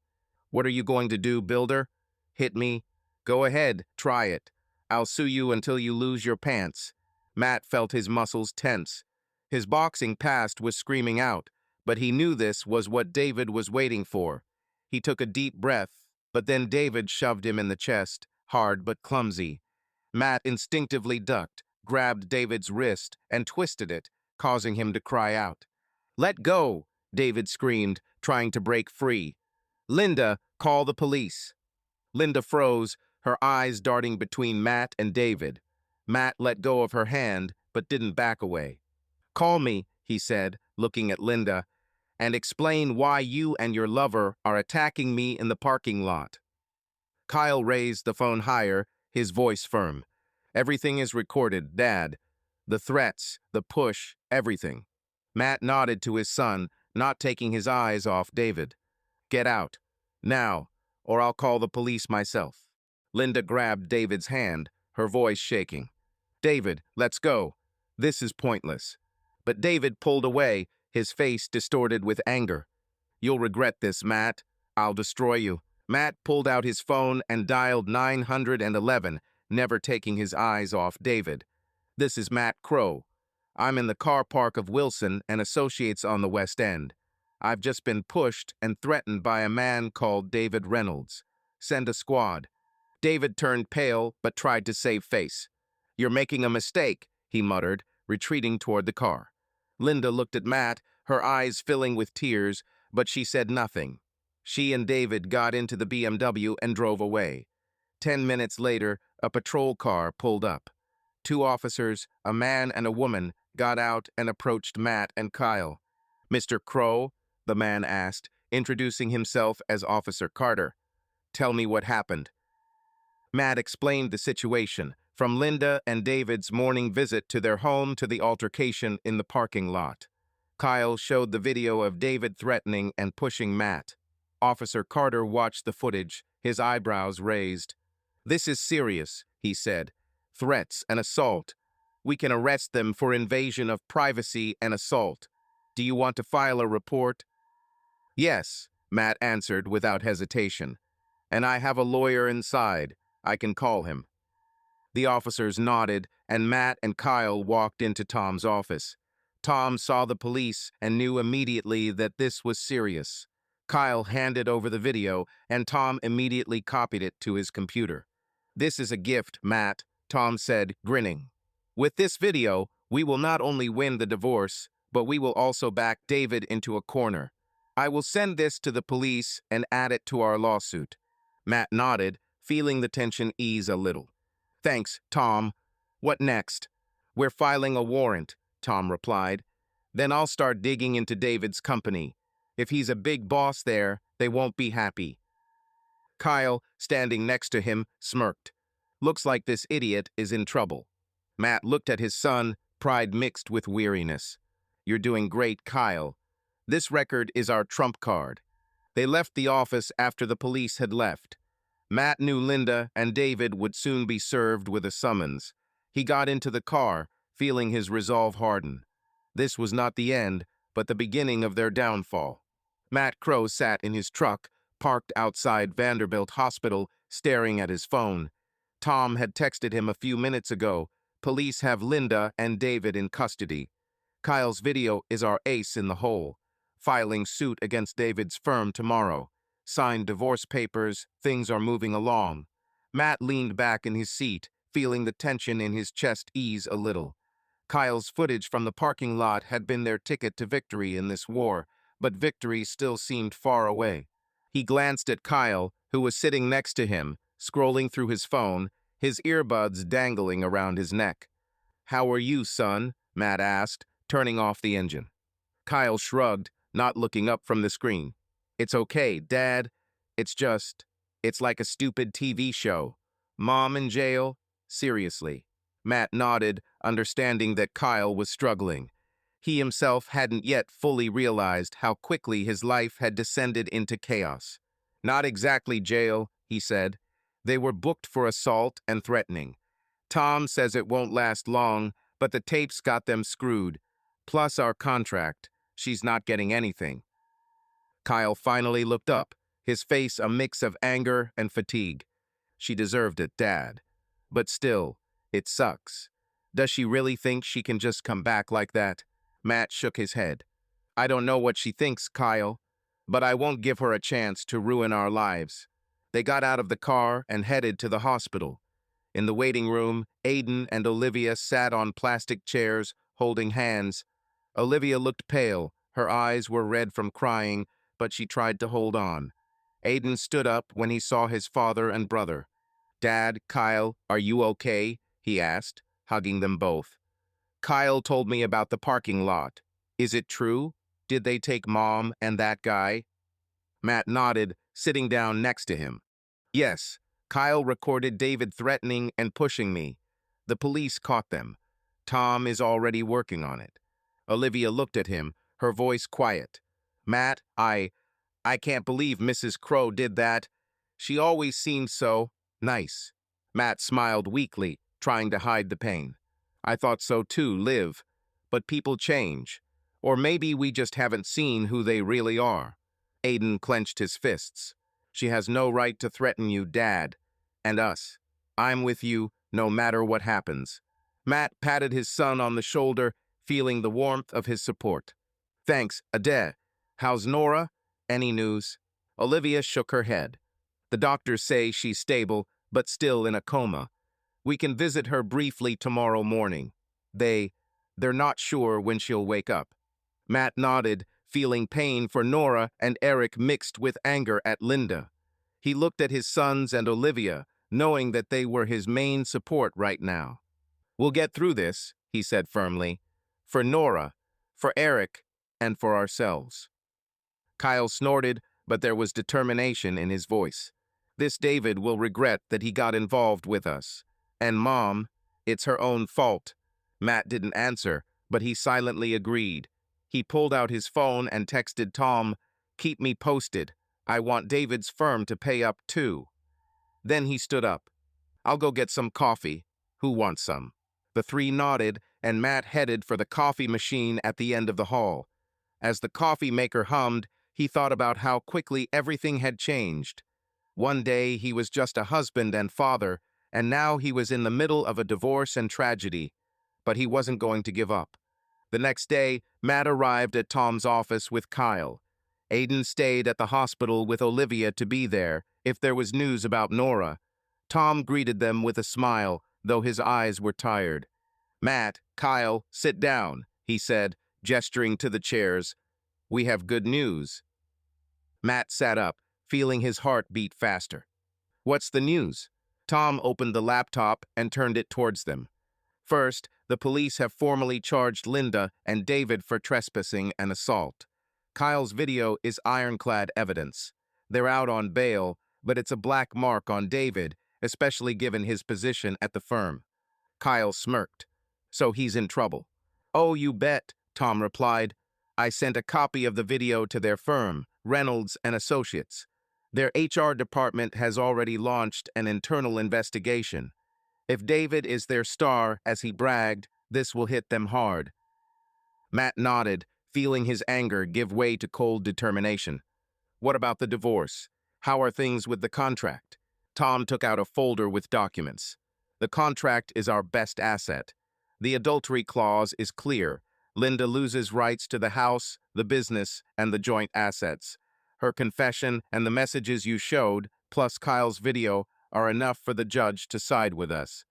A: "What are you going to do, Builder? Hit me? Go ahead, try it. I'll sue you until you lose your pants." Matt felt his muscles tense. His boxing past was screaming out, but he knew this was what David was waiting for. He took a deep breath, but then David shoved him in the chest, hard but clumsy. Matt instinctively ducked, grabbed David's wrist, and twisted it, causing him to cry out. "Let go!" David screamed, trying to break free. "Linda, call the police." Linda froze, her eyes darting between Matt and David. Matt let go of her hand, but didn't back away. "Call me," he said, looking at Linda, "and explain why you and your lover are attacking me in the parking lot." Kyle raised the phone higher, his voice firm. "Everything is recorded, Dad. The threats, the push, everything." Matt nodded to his son, not taking his eyes off David. "Get out. Now, or I'll call the police myself." Linda grabbed David's hand, her voice shaking. "David, let's go. This is pointless." But David pulled away, his face distorted with anger. "You'll regret this, Matt. I'll destroy you." Matt pulled out his phone and dialed 911, never taking his eyes off David. "This is Matt Crow. I'm in the car park of Wilson and Associates on the West End. I've just been pushed and threatened by a man called David Reynolds. Send a squad." David turned pale but tried to save face. "You're making a mistake," he muttered, retreating toward the car. Linda looked at Matt, her eyes filling with tears, but she said nothing. She and David got into the BMW and drove away. 10 minutes later, a patrol car pulled up. Two officers, a man and a woman, got out and approached Matt and Kyle. "Mr. Crow?" the man asked, introducing himself as Officer Carter. "Tell me what happened." Matt explained the situation, from Linda and David's morning visit to their home to the altercation in the parking lot. Kyle showed the video of David threatening and pushing Matt. Officer Carter watched the footage, his eyebrows raised. "This is serious," he said. "Threats and assault. We can arrest them for invasion of privacy and assault. Do you want to file a report?" "Yes," Matt answered without hesitation. "And I have a lawyer inside. I can call him." The officers nodded, and Matt and Kyle walked into Tom's office. Tom saw the police and knew immediately that this was serious. Kyle handed over the video, and Tom immediately copied it to his computer. "This is a gift, Matt," Tom said, grinning. "With this video, we will not only win the divorce, but we will also back David into a corner. I will send this to the police and add it to our lawsuit." Matt nodded, feeling the tension ease a little. "Thanks, Tom. What next?" "We're filing a warrant," Tom replied. "Then I'll start digging into David's company. If he's a big boss there, they won't be happy." Kyle, standing next to him, smirked. "Looks like this idiot is in trouble." Matt looked at his son, pride mixed with weariness. "You're doing great, Kyle. This record is our trump card." They left the office after the police had left. Matt knew Linda and David would soon be served with a summons. He got into the car, feeling his resolve harden. This was not the end, but the beginning of their downfall. Matt Crow sat in his truck, parked outside Vanderbilt Hospital, staring at his phone. Tom had texted him a few minutes ago. "Police have Linda and David in custody. Kyle's video is our ace in the hole. Filing suit against David's firm tomorrow. Signed divorce papers, things are moving along." Matt leaned back in his seat, feeling the tension in his chest ease a little. Kyle's footage from the parking lot had been their ticket to victory in this war, but victory still seemed far away. He glanced at Kyle, who was sitting next to him, scrolling through his phone, his earbuds dangling around his neck. "How are you, son?" Matt asked, turning off the engine. Kyle shrugged, not looking up from the screen. "It's okay, Dad. It's like a stupid TV show. Mom in jail? Seriously." Matt nodded, understanding that Kyle was struggling. He himself hadn't yet fully realized how quickly his life had descended into chaos. "Not exactly jail," he said. "They were booked for assault and threatening. Tom says it won't last long, but the tapes got them screwed. Plus our contract. She's not getting anything." Kyle finally looked up, his face a mix of anger and fatigue. "She deserved it, Dad. But still, it sucks. Does she really think she can just come back like that?" Matt shook his head. "I don't know what she thinks, Kyle, but I won't give her a chance to ruin our lives." They got out of the car and headed to the hospital. In the waiting room, Aiden and Olivia sat on plastic chairs, holding hands. Olivia looked pale, her eyes were red from crying, but she tried to hold on. Aiden stood up when he saw his father and brother. "Dad, Kyle, are you okay?" he asked, hugging them both. "Kyle told me about the parking lot. Is it true? Did they take Mom and that guy?" Matt nodded, sitting down next to him. "Yes, Kyle recorded David threatening and pushing me. The police caught them. Tom is already working on it." Olivia looked at him, her voice quiet. "Matt, I can't believe Mrs. Crow did that. She always seemed so nice." Matt smiled weakly, trying to hide the pain. "I thought so too, Liv. But people change. Or maybe we just haven't seen who they really are. Aiden clenched his fists. She has no right to threaten you, Dad. And us. I'm with you, no matter what happens. Matt patted his son on the shoulder, feeling the warmth of his support. Thanks, Ade. How's Nora? Any news? Olivia shook her head. The doctors say she's stable, but still in a coma. We can visit her briefly tomorrow morning. They're not sure when she'll wake up. Matt nodded, feeling pain for Nora and Eric mixed with anger at Linda. He looked at his sons and Olivia, knowing that they were his main support right now. We'll get through this, he said firmly. For Nora, for Eric, and for ourselves. Kyle snorted, but there was determination in his voice. This David will regret that he got involved with us. And Mom, it's her own fault. Matt didn't answer, but he silently agreed. He pulled out his phone and texted Tom, "Keep me posted. I want David's firm to pay up too." Then he stood up. "I'll go get some coffee. Who wants some?" The three nodded, and Matt headed for the coffee machine at the end of the hall. As the coffee maker hummed, he thought about how quickly everything had changed. One day he was just a husband and father, and now he was in the middle of a divorce and tragedy. But he wasn't going to give up. The next day, Matt arrived at Tom's office with Kyle. Aiden stayed at the hospital with Olivia to be there if there was news about Nora. Tom greeted them with a smile, though his eyes were tired. "Matt, Kyle, sit down," he said, gesturing to the chairs. "We have good news." Matt sat up, feeling his heart beat faster. "What's the news?" Tom opened the laptop and turned it towards them. First, the police have formally charged Linda and David for trespassing and assault. Kyle's video is ironclad evidence. They're out on bail, but it's a black mark on David, especially given his position at the firm. Kyle smirked. "So he's in trouble." "Oh, you bet," Tom replied. "I sent a copy of the video to their firm, Reynolds and Associates. Their HR department has already launched an internal investigation. If David is their star, as he bragged, this will hit them hard." Matt nodded, feeling his anger give way to cold determination. "What about the divorce? How are things with the contract?" Tom took out a folder with documents. "The contract is our best asset. The adultery clause is clear. Linda loses rights to the house, the business, and the joint assets. Her confession and the messages you showed, plus Kyle's video, are enough for the judge to side with us.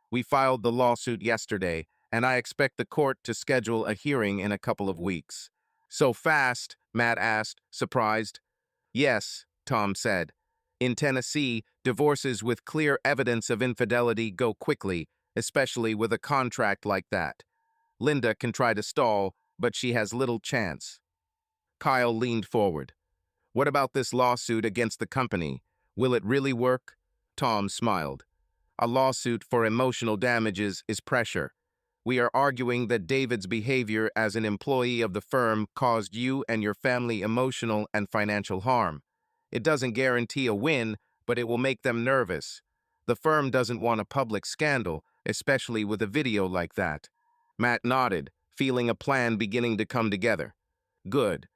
A: We filed the lawsuit yesterday, and I expect the court to schedule a hearing in a couple of weeks." "So fast?" Matt asked, surprised. "Yes," Tom said. "In Tennessee, divorces with clear evidence of infidelity go quickly, especially with a contract like that. Linda can try to stall, but she has little chance." Kyle leaned forward. "What about this lawsuit against the company? Will it really work?" Tom smiled. "A lawsuit for emotional damages is pressure. We are arguing that David's behavior as an employee of the firm caused you and your family emotional and financial harm. It doesn't guarantee a win, but it will make them nervous. The firm doesn't want a public scandal, especially with a video like that." Matt nodded, feeling a plan beginning to come together. "Good.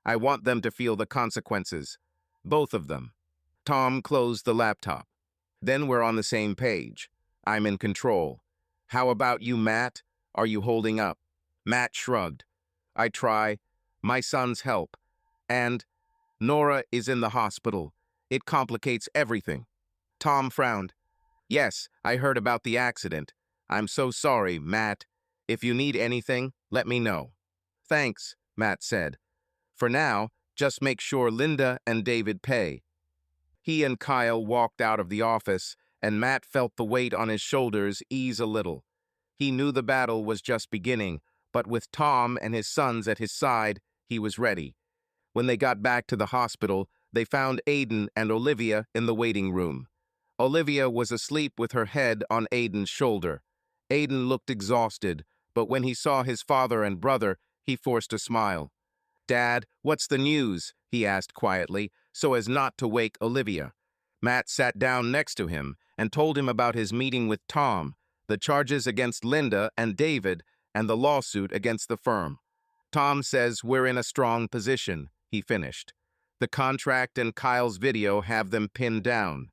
A: I want them to feel the consequences. Both of them." Tom closed the laptop. "Then we're on the same page. I'm in control. How about you, Matt? Are you holding up?" Matt shrugged. "I try. My son's help. And Nora is in the hospital. It complicates everything." Tom frowned. "Yes, I heard about the accident. I'm so sorry, Matt. If you need anything, let me know." "Thanks," Matt said. "For now, just make sure Linda and David pay." He and Kyle walked out of the office, and Matt felt the weight on his shoulders ease a little. He knew the battle was just beginning, but with Tom and his sons at his side, he was ready. When they got back to the hospital, they found Aiden and Olivia in the waiting room. Olivia was asleep with her head on Aiden's shoulder. Aiden looked exhausted, but when he saw his father and brother, he forced a smile. "Dad, what's the news?" he asked quietly, so as not to wake Olivia. Matt sat down next to him and told him about his meeting with Tom, the charges against Linda and David, and the lawsuit against the firm. Tom says we're in a strong position, he finished. The contract and Kyle's video have them pinned down.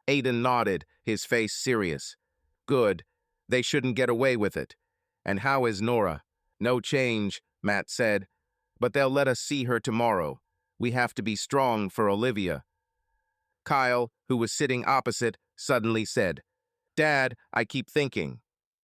A: Aiden nodded, his face serious. Good. They shouldn't get away with it. And how is Nora? No change, Matt said. But they'll let us see her tomorrow. We have to be strong for Olivia. Kyle, who was sitting opposite, suddenly said, Dad, I keep thinking.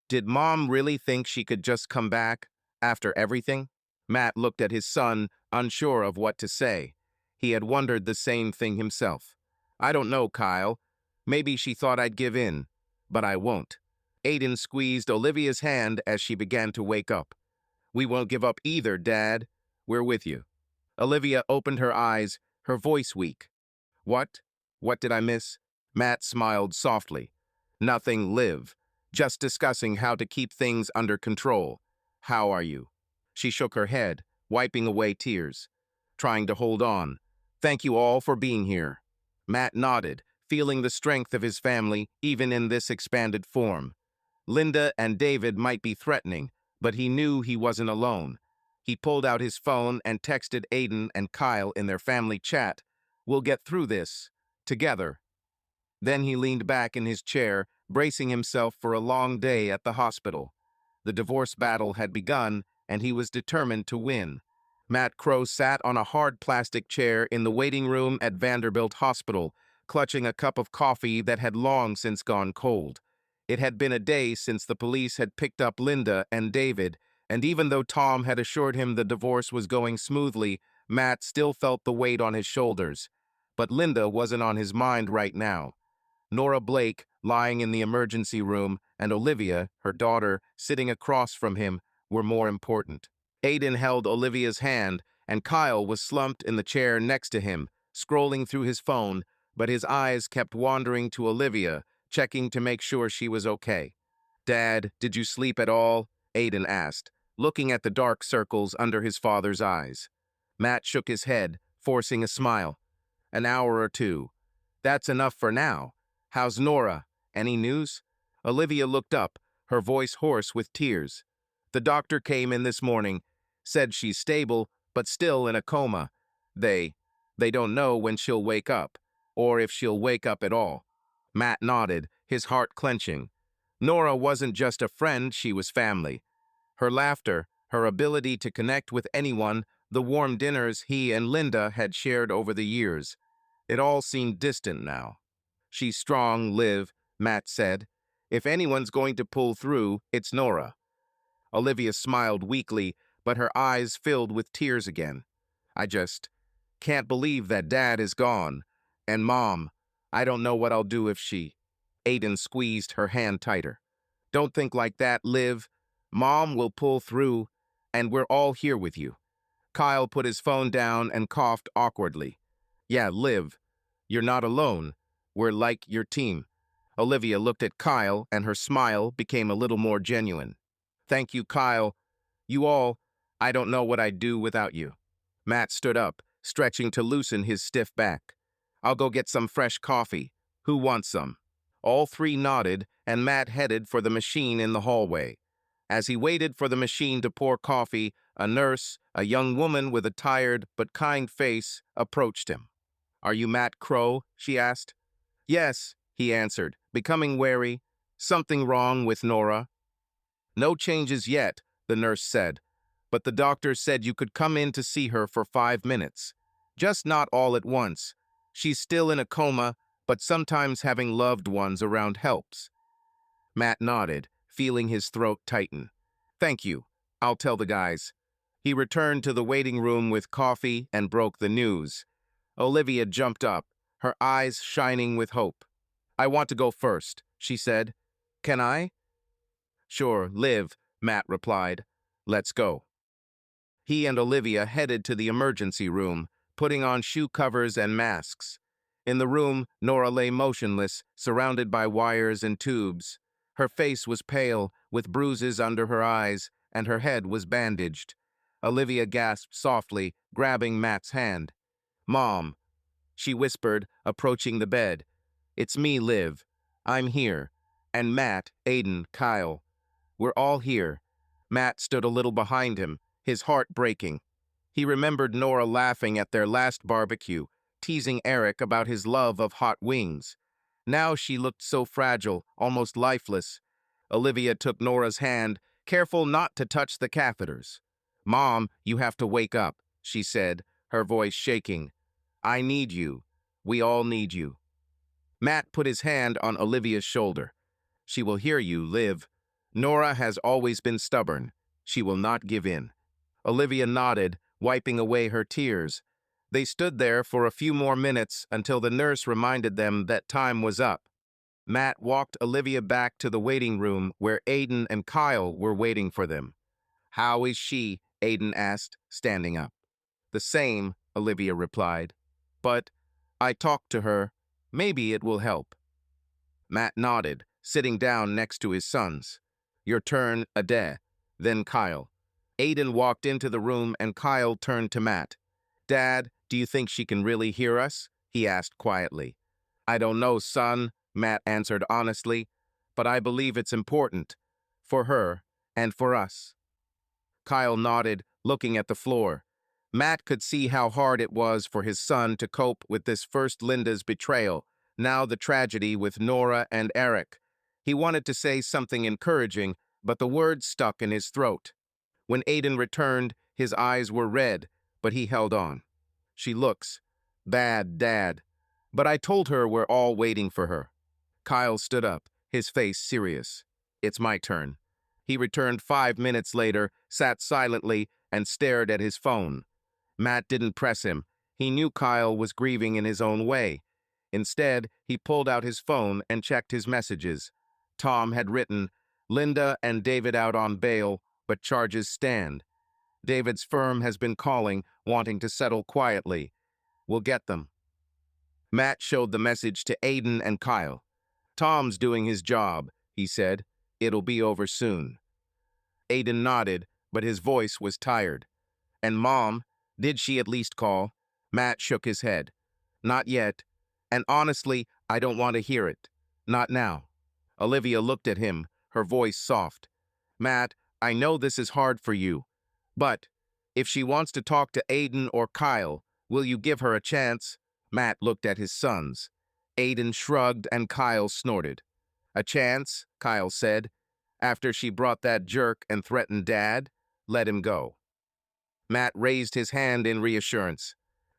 A: Did Mom really think she could just come back after everything? Matt looked at his son, unsure of what to say. He had wondered the same thing himself. I don't know, Kyle. Maybe she thought I'd give in, but I won't. Aiden squeezed Olivia's hand as she began to wake up. We won't give up either, Dad. We're with you. Olivia opened her eyes, her voice weak. What? What did I miss? Matt smiled softly. Nothing, Liv. Just discussing how to keep things under control. How are you? She shook her head, wiping away tears. Trying to hold on. Thank you all for being here. Matt nodded, feeling the strength of his family even in this expanded form. Linda and David might be threatening, but he knew he wasn't alone. He pulled out his phone and texted Aiden and Kyle in their family chat. We'll get through this. Together. Then he leaned back in his chair, bracing himself for a long day at the hospital. The divorce battle had begun, and he was determined to win. Matt Crow sat on a hard plastic chair in the waiting room at Vanderbilt Hospital, clutching a cup of coffee that had long since gone cold. It had been a day since the police had picked up Linda and David, and even though Tom had assured him the divorce was going smoothly, Matt still felt the weight on his shoulders. But Linda wasn't on his mind right now. Nora Blake, lying in the emergency room, and Olivia, her daughter, sitting across from him, were more important. Aiden held Olivia's hand, and Kyle was slumped in the chair next to him, scrolling through his phone, but his eyes kept wandering to Olivia, checking to make sure she was okay. Dad, did you sleep at all? Aiden asked, looking at the dark circles under his father's eyes. Matt shook his head, forcing a smile. An hour or two. That's enough for now. How's Nora? Any news? Olivia looked up, her voice hoarse with tears. The doctor came in this morning, said she's stable, but still in a coma. They don't know when she'll wake up, or if she'll wake up at all. Matt nodded, his heart clenching. Nora wasn't just a friend, she was family. Her laughter, her ability to connect with anyone, the warm dinners he and Linda had shared over the years. It all seemed distant now. She's strong, Liv, Matt said. If anyone's going to pull through, it's Nora. Olivia smiled weakly, but her eyes filled with tears again. I just can't believe that Dad is gone. And Mom, I don't know what I'll do if she... Aiden squeezed her hand tighter. Don't think like that, Liv. Mom will pull through, and we're all here with you. Kyle put his phone down and coughed awkwardly. Yeah, Liv, you're not alone. We're like your team. Olivia looked at Kyle, and her smile became a little more genuine. Thank you, Kyle. You all, I don't know what I'd do without you. Matt stood up, stretching to loosen his stiff back. I'll go get some fresh coffee. Who wants some? All three nodded, and Matt headed for the machine in the hallway. As he waited for the machine to pour coffee, a nurse, a young woman with a tired but kind face, approached him. Are you Matt Crow? She asked. Yes, he answered, becoming wary. Something wrong with Nora? No changes yet, the nurse said, but the doctor said you could come in to see her for 5 minutes. Just not all at once. She's still in a coma, but sometimes having loved ones around helps. Matt nodded, feeling his throat tighten. Thank you. I'll tell the guys. He returned to the waiting room with coffee and broke the news. Olivia jumped up, her eyes shining with hope. I want to go first, she said. Can I? Sure, Liv, Matt replied. Let's go. He and Olivia headed to the emergency room, putting on shoe covers and masks. In the room, Nora lay motionless, surrounded by wires and tubes. Her face was pale, with bruises under her eyes, and her head was bandaged. Olivia gasped softly, grabbing Matt's hand. Mom, she whispered, approaching the bed. It's me, Liv. I'm here. And Matt, Aiden, Kyle. We're all here. Matt stood a little behind him, his heart breaking. He remembered Nora laughing at their last barbecue, teasing Eric about his love of hot wings. Now she looked so fragile, almost lifeless. Olivia took Nora's hand, careful not to touch the catheters. "Mom, you have to wake up," she said, her voice shaking. "I need you. We all need you." Matt put his hand on Olivia's shoulder. "She will hear you, Liv. Nora has always been stubborn. She will not give in." Olivia nodded, wiping away her tears. They stood there for a few more minutes until the nurse reminded them that time was up. Matt walked Olivia back to the waiting room where Aiden and Kyle were waiting for them. "How is she?" Aiden asked, standing up. "The same," Olivia replied. "But I talked to her. Maybe it will help." Matt nodded, sitting down next to his sons. "Your turn, Ade." Then Kyle. Aiden walked into the room and Kyle turned to Matt. "Dad, do you think she can really hear us?" he asked quietly. "I don't know, son," Matt answered honestly, "but I believe it's important. For her, and for us." Kyle nodded, looking at the floor. Matt could see how hard it was for his son to cope with this first Linda's betrayal, now the tragedy with Nora and Eric. He wanted to say something encouraging, but the words stuck in his throat. When Aiden returned, his eyes were red, but he held on. "She looks bad, Dad. But I told her we're all waiting for her." Kyle stood up, his face serious. "It's my turn." He returned 5 minutes later, sat silently, and stared at his phone. Matt didn't press him. He knew Kyle was grieving in his own way. Instead, he pulled out his phone and checked his messages. Tom had written, "Linda and David out on bail, but charges stand. David's firm has been calling, wanting to settle quietly. We'll get them." Matt showed the message to Aiden and Kyle. "Tom's doing his job," he said. "It'll be over soon." Aiden nodded, but his voice was tired. "And Mom, did she at least call?" Matt shook his head. "Not yet. And honestly, I don't want to hear it. Not now." Olivia looked at him, her voice soft. "Matt, I know this is hard for you, but if she wants to talk to Aiden or Kyle, will you give her a chance?" Matt looked at his sons. Aiden shrugged and Kyle snorted. "A chance," Kyle said. "After she brought that jerk and threatened Dad, let him go." Matt raised his hand in reassurance.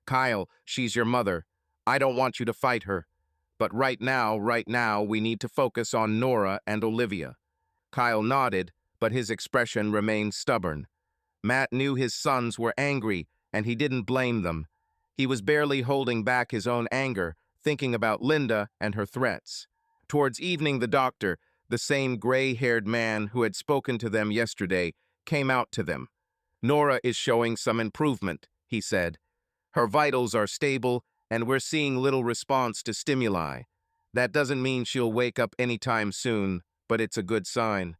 A: "Kyle, she's your mother. I don't want you to fight her. But right now, we need to focus on Nora and Olivia." Kyle nodded, but his expression remained stubborn. Matt knew his sons were angry, and he didn't blame them. He was barely holding back his own anger, thinking about Linda and her threats. Towards evening, the doctor, the same gray-haired man who had spoken to them yesterday, came out to them. "Nora is showing some improvement," he said. "Her vitals are stable, and we're seeing little response to stimuli. That doesn't mean she'll wake up anytime soon, but it's a good sign."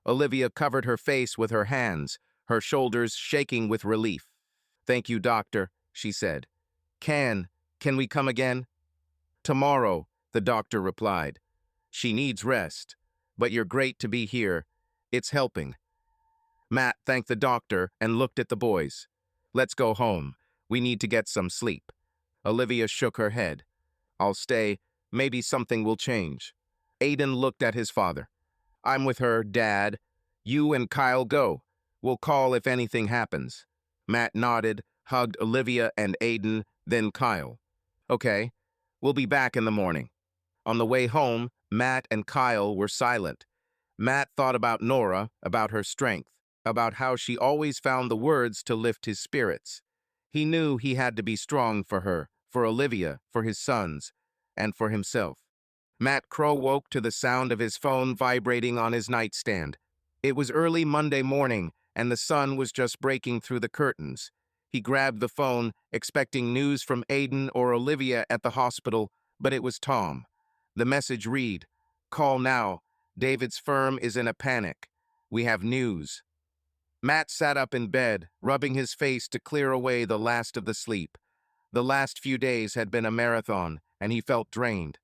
A: Olivia covered her face with her hands, her shoulders shaking with relief. "Thank you, doctor," she said. Can we come again?" "Tomorrow," the doctor replied. "She needs rest, but you're great to be here. It's helping." Matt thanked the doctor and looked at the boys. "Let's go home. We need to get some sleep." Olivia shook her head. "I'll stay. Maybe something will change." Aiden looked at his father. "I'm with her, Dad. You and Kyle go. We'll call if anything happens." Matt nodded, hugged Olivia and Aiden, then Kyle. "Okay, we'll be back in the morning." On the way home, Matt and Kyle were silent. Matt thought about Nora, about her strength, about how she always found the words to lift his spirits. He knew he had to be strong for her, for Olivia, for his sons, and for himself. Matt Crow woke to the sound of his phone vibrating on his nightstand. It was early Monday morning, and the sun was just breaking through the curtains. He grabbed the phone, expecting news from Aiden or Olivia at the hospital, but it was Tom. The message read, "Call now. David's firm is in a panic. We have news." Matt sat up in bed, rubbing his face to clear away the last of the sleep. The last few days had been a marathon, and he felt drained.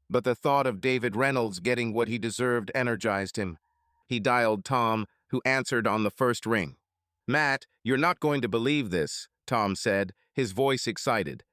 A: But the thought of David Reynolds getting what he deserved energized him. He dialed Tom, who answered on the first ring. Matt, you're not going to believe this, Tom said, his voice excited.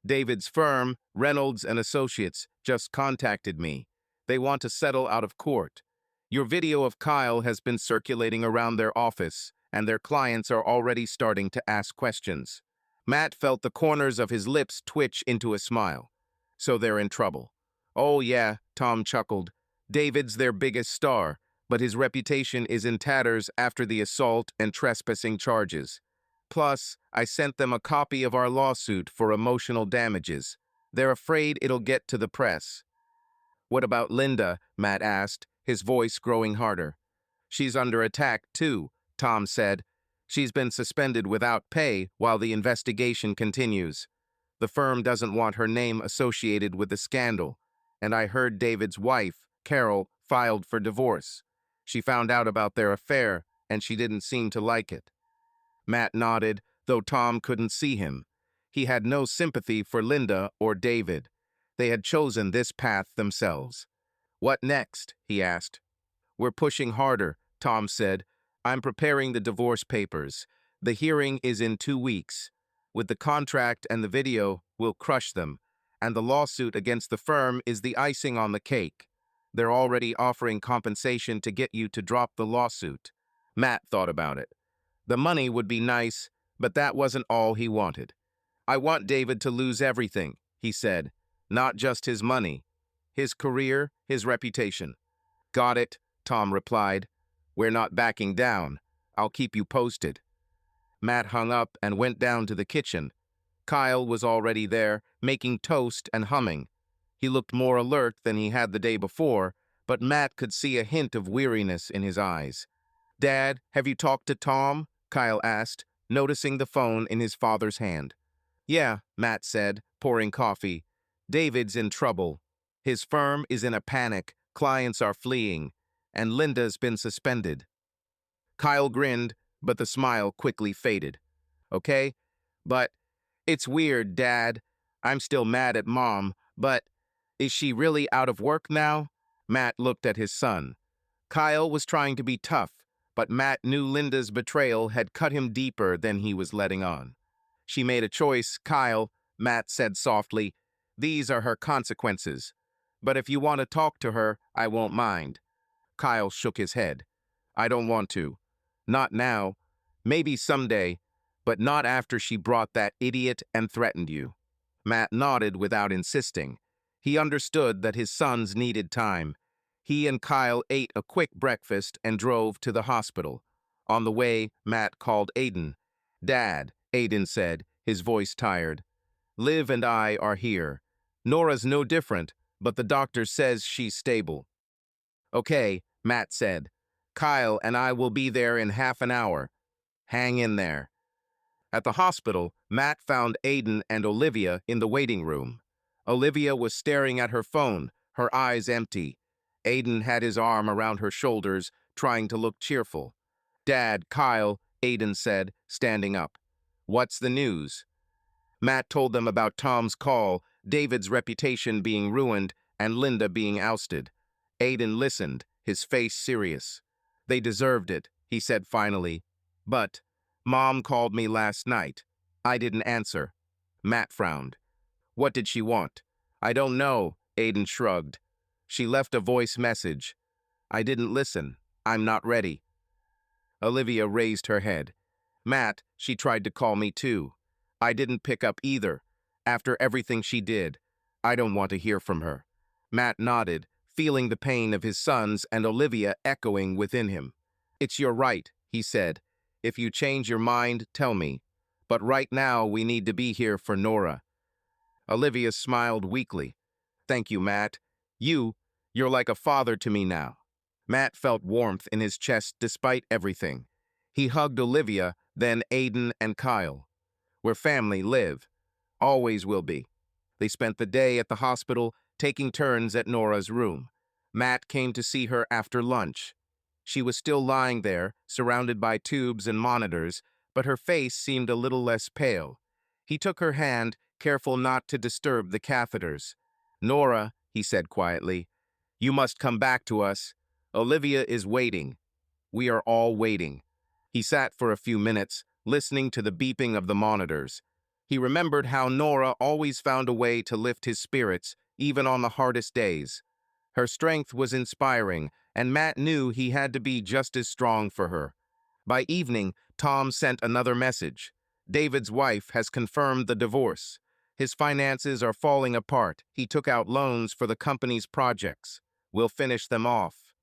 A: David's firm, Reynolds and Associates, just contacted me. They want to settle out of court. Your video of Kyle has been circulating around their office, and their clients are already starting to ask questions. Matt felt the corners of his lips twitch into a smile. So they're in trouble. Oh yeah, Tom chuckled. David's their biggest star, but his reputation is in tatters after the assault and trespassing charges. Plus, I sent them a copy of our lawsuit for emotional damages. They're afraid it'll get to the press. What about Linda? Matt asked, his voice growing harder. She's under attack, too, Tom said. She's been suspended without pay while the investigation continues. The firm doesn't want her name associated with the scandal, and I heard David's wife, Carol, filed for divorce. She found out about their affair, and she didn't seem to like it. Matt nodded, though Tom couldn't see him. He had no sympathy for Linda or David. They had chosen this path themselves. What next? He asked. We're pushing harder, Tom said. I'm preparing the divorce papers. The hearing is in 2 weeks. With the contract and the video, we'll crush them. And the lawsuit against the firm is the icing on the cake. They're already offering compensation to get you to drop the lawsuit. Matt thought about it. The money would be nice, but that wasn't all he wanted. I want David to lose everything, he said. Not just his money. His career, his reputation. Got it, Tom replied. We're not backing down. I'll keep you posted. Matt hung up and went down to the kitchen. Kyle was already there, making toast and humming. He looked more alert than he had the day before, but Matt could see a hint of weariness in his eyes. Dad, have you talked to Tom? Kyle asked, noticing the phone in his father's hand. Yeah, Matt said, pouring coffee. David's in trouble. His firm is in a panic, clients are fleeing, and Linda's been suspended. Kyle grinned, but the smile quickly faded. Okay, but it's weird, Dad. I'm still mad at Mom, but is she really out of work now? Matt looked at his son. Kyle was trying to be tough, but Matt knew Linda's betrayal had cut him deeper than he was letting on. She made a choice, Kyle, Matt said softly. These are her consequences. But if you want to talk to her, I won't mind. Kyle shook his head. I don't want to. Not now. Maybe someday, but not after she brought that idiot and threatened you. Matt nodded without insisting. He understood that his sons needed time. He and Kyle ate a quick breakfast and drove to the hospital. On the way, Matt called Aiden. Dad, Aiden said, his voice tired. Liv and I are here. Nora's no different, but the doctor says she's stable. Okay, Matt said. Kyle and I will be there in half an hour. Hang in there. At the hospital, Matt found Aiden and Olivia in the waiting room. Olivia was staring at her phone, her eyes empty. Aiden had his arm around her shoulders, trying to look cheerful. Dad, Kyle, Aiden said, standing up. What's the news? Matt told them about Tom's call, David's reputation being ruined, and Linda being ousted. Aiden listened, his face serious. They deserved it, he said finally. But Mom called me last night. I didn't answer. Matt frowned. What did she want? I don't know, Aiden shrugged. She left a voice message. I didn't listen. I'm not ready. Olivia raised her head. Matt, she tried to call me too. I didn't pick up either. After everything she did, I don't want to hear from her. Matt nodded, feeling the pain of his sons and Olivia echoing within him. It's your right, he said. If you change your mind, tell me. But right now, we need to be here for Nora. Olivia smiled weakly. Thank you, Matt. You're like a father to me now. Matt felt warmth in his chest despite everything. He hugged Olivia, then Aiden and Kyle. We're family, Liv. Always will be. They spent the day at the hospital, taking turns at Nora's room. Matt came to see her after lunch. She was still lying there, surrounded by tubes and monitors, but her face seemed a little less pale. He took her hand, careful not to disturb the catheters. Nora, he said quietly, you must come back to us. Olivia is waiting. We are all waiting. He sat for a few minutes, listening to the beeping of the monitors. He remembered how Nora always found a way to lift his spirits, even on the hardest days. Her strength was inspiring, and Matt knew he had to be just as strong for her. By evening, Tom sent another message. David's wife has confirmed the divorce. His finances are falling apart. He took out loans for the company's projects. We'll finish them off.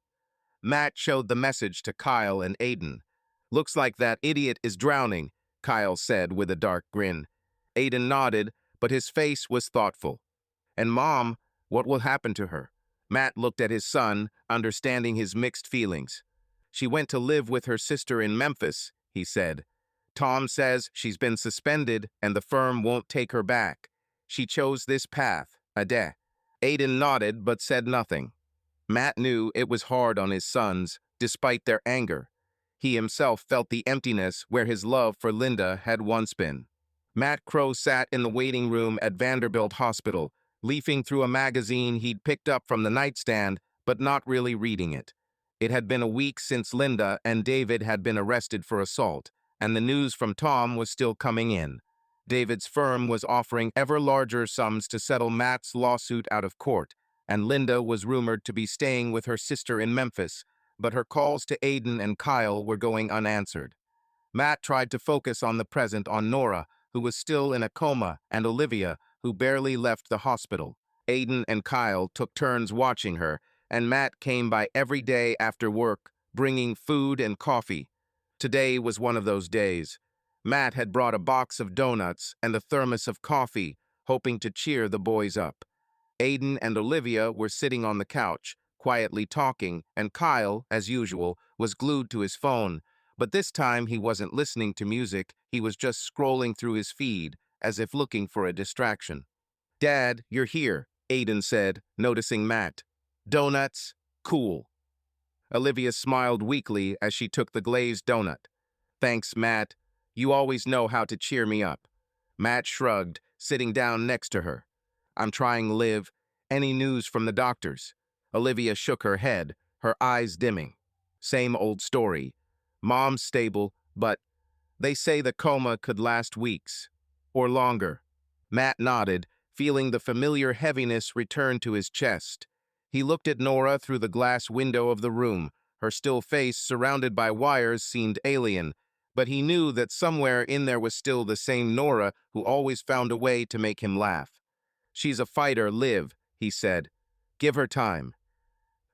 A: Matt showed the message to Kyle and Aiden. Looks like that idiot is drowning, Kyle said with a dark grin. Aiden nodded, but his face was thoughtful. And Mom, what will happen to her? Matt looked at his son, understanding his mixed feelings. She went to live with her sister in Memphis, he said. Tom says she's been suspended and the firm won't take her back. She chose this path, Ade. Aiden nodded but said nothing. Matt knew it was hard on his sons, despite their anger. He himself felt the emptiness where his love for Linda had once been. Matt Crow sat in the waiting room at Vanderbilt Hospital, leafing through a magazine he'd picked up from the nightstand, but not really reading it. It had been a week since Linda and David had been arrested for assault, and the news from Tom was still coming in. David's firm was offering ever larger sums to settle Matt's lawsuit out of court, and Linda was rumored to be staying with her sister in Memphis, but her calls to Aiden and Kyle were going unanswered. Matt tried to focus on the present on Nora, who was still in a coma, and Olivia, who barely left the hospital. Aiden and Kyle took turns watching her, and Matt came by every day after work, bringing food and coffee. Today was one of those days. Matt had brought a box of donuts and a thermos of coffee, hoping to cheer the boys up. Aiden and Olivia were sitting on the couch, quietly talking, and Kyle, as usual, was glued to his phone. But this time he wasn't listening to music, he was just scrolling through his feed, as if looking for a distraction. "Dad, you're here," Aiden said, noticing Matt. "Donuts? Cool." Olivia smiled weakly as she took the glazed donut. "Thanks, Matt. You always know how to cheer me up." Matt shrugged, sitting down next to her. "I'm trying, Liv. Any news from the doctors?" Olivia shook her head, her eyes dimming. "Same old story. Mom's stable, but they say the coma could last weeks. Or longer." Matt nodded, feeling the familiar heaviness return to his chest. He looked at Nora through the glass window of the room. Her still face, surrounded by wires, seemed alien, but he knew that somewhere in there was still the same Nora who always found a way to make him laugh. "She's a fighter, Liv," he said. "Give her time."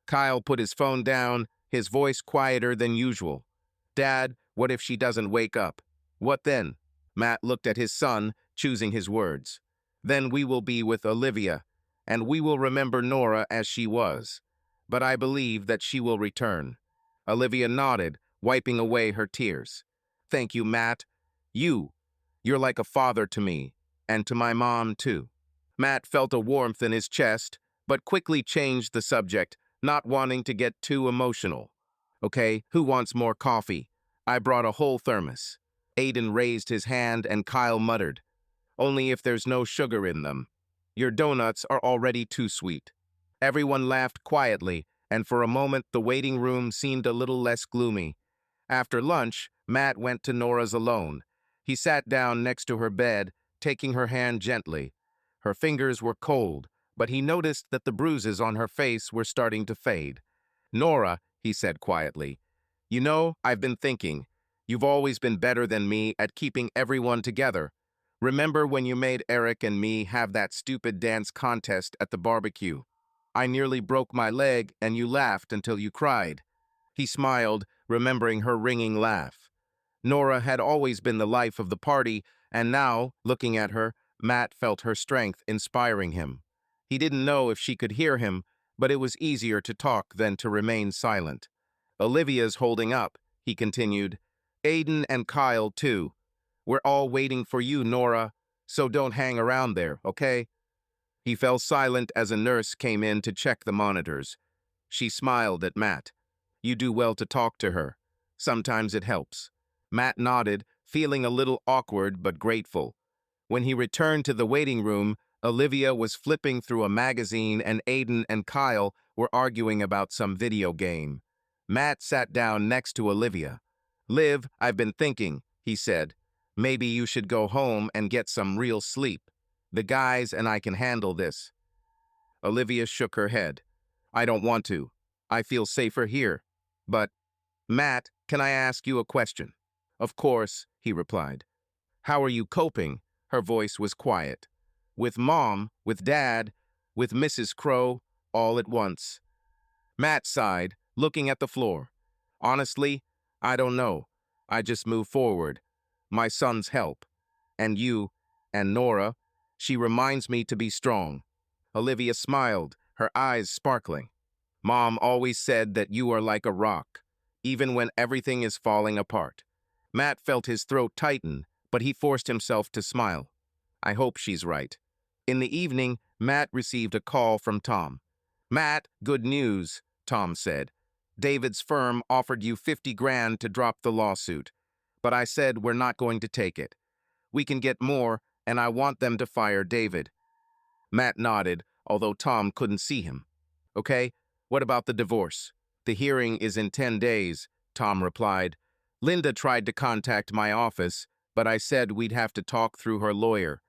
A: Kyle put his phone down, his voice quieter than usual. "Dad, what if she doesn't wake up?" "What then?" Matt looked at his son, choosing his words. "Then we will be with Olivia, and we will remember Nora as she was. But I believe that she will return." Olivia nodded, wiping away her tears. "Thank you, Matt. You're like a father to me, and to my mom, too." Matt felt a warmth in his chest, but quickly changed the subject, not wanting to get too emotional. "Okay, who wants more coffee? I brought a whole thermos." Aiden raised his hand and Kyle muttered, "Only if there's no sugar in them. Your donuts are already too sweet." Everyone laughed quietly, and for a moment the waiting room seemed a little less gloomy. After lunch, Matt went to Nora's alone. He sat down next to her bed, taking her hand gently. Her fingers were cold, but he noticed that the bruises on her face were starting to fade. "Nora," he said quietly, "you know, I've been thinking. You've always been better than me at keeping everyone together. Remember when you made Eric and me have that stupid dance contest at the barbecue? I nearly broke my leg and you laughed until you cried." He smiled, remembering her ringing laugh. Nora had always been the life of the party, and now, looking at her, Matt felt her strength inspiring him. He didn't know if she could hear him, but it was easier to talk than to remain silent. "Olivia's holding up," he continued. "Aiden and Kyle, too. We're all waiting for you, Nora, so don't hang around there, okay?" He fell silent as a nurse came in to check the monitors. She smiled at Matt. "You do well to talk to her. Sometimes it helps." Matt nodded, feeling a little awkward but grateful. When he returned to the waiting room, Olivia was flipping through a magazine and Aiden and Kyle were arguing about some video game. Matt sat down next to Olivia. Liv, I've been thinking, he said. Maybe you should go home and get some real sleep. The guys and I can handle this. Olivia shook her head. I don't want to. I feel safer here. But, Matt, can I ask you a question? Of course, he replied. How are you coping? Her voice was quiet. With Mom, with Dad, with Mrs. Crow, all at once. Matt sighed, looking at the floor. Honestly, I don't know. I just move forward. My son's help. And you, and Nora, she reminds me to be strong. Olivia smiled, her eyes sparkling. Mom always said that you are like a rock, even when everything is falling apart. Matt felt his throat tighten, but he forced himself to smile. I hope she's right. In the evening, Matt received a call from Tom. Matt, good news, Tom said. David's firm offered you 50 grand to drop the lawsuit, but I said we're not going to take it. We can get more, and I want them to fire David. Matt nodded, although Tom couldn't see him. Okay, what about the divorce? The hearing is in 10 days, Tom replied. Linda tried to contact my office, but I said we'd have to talk through her lawyer.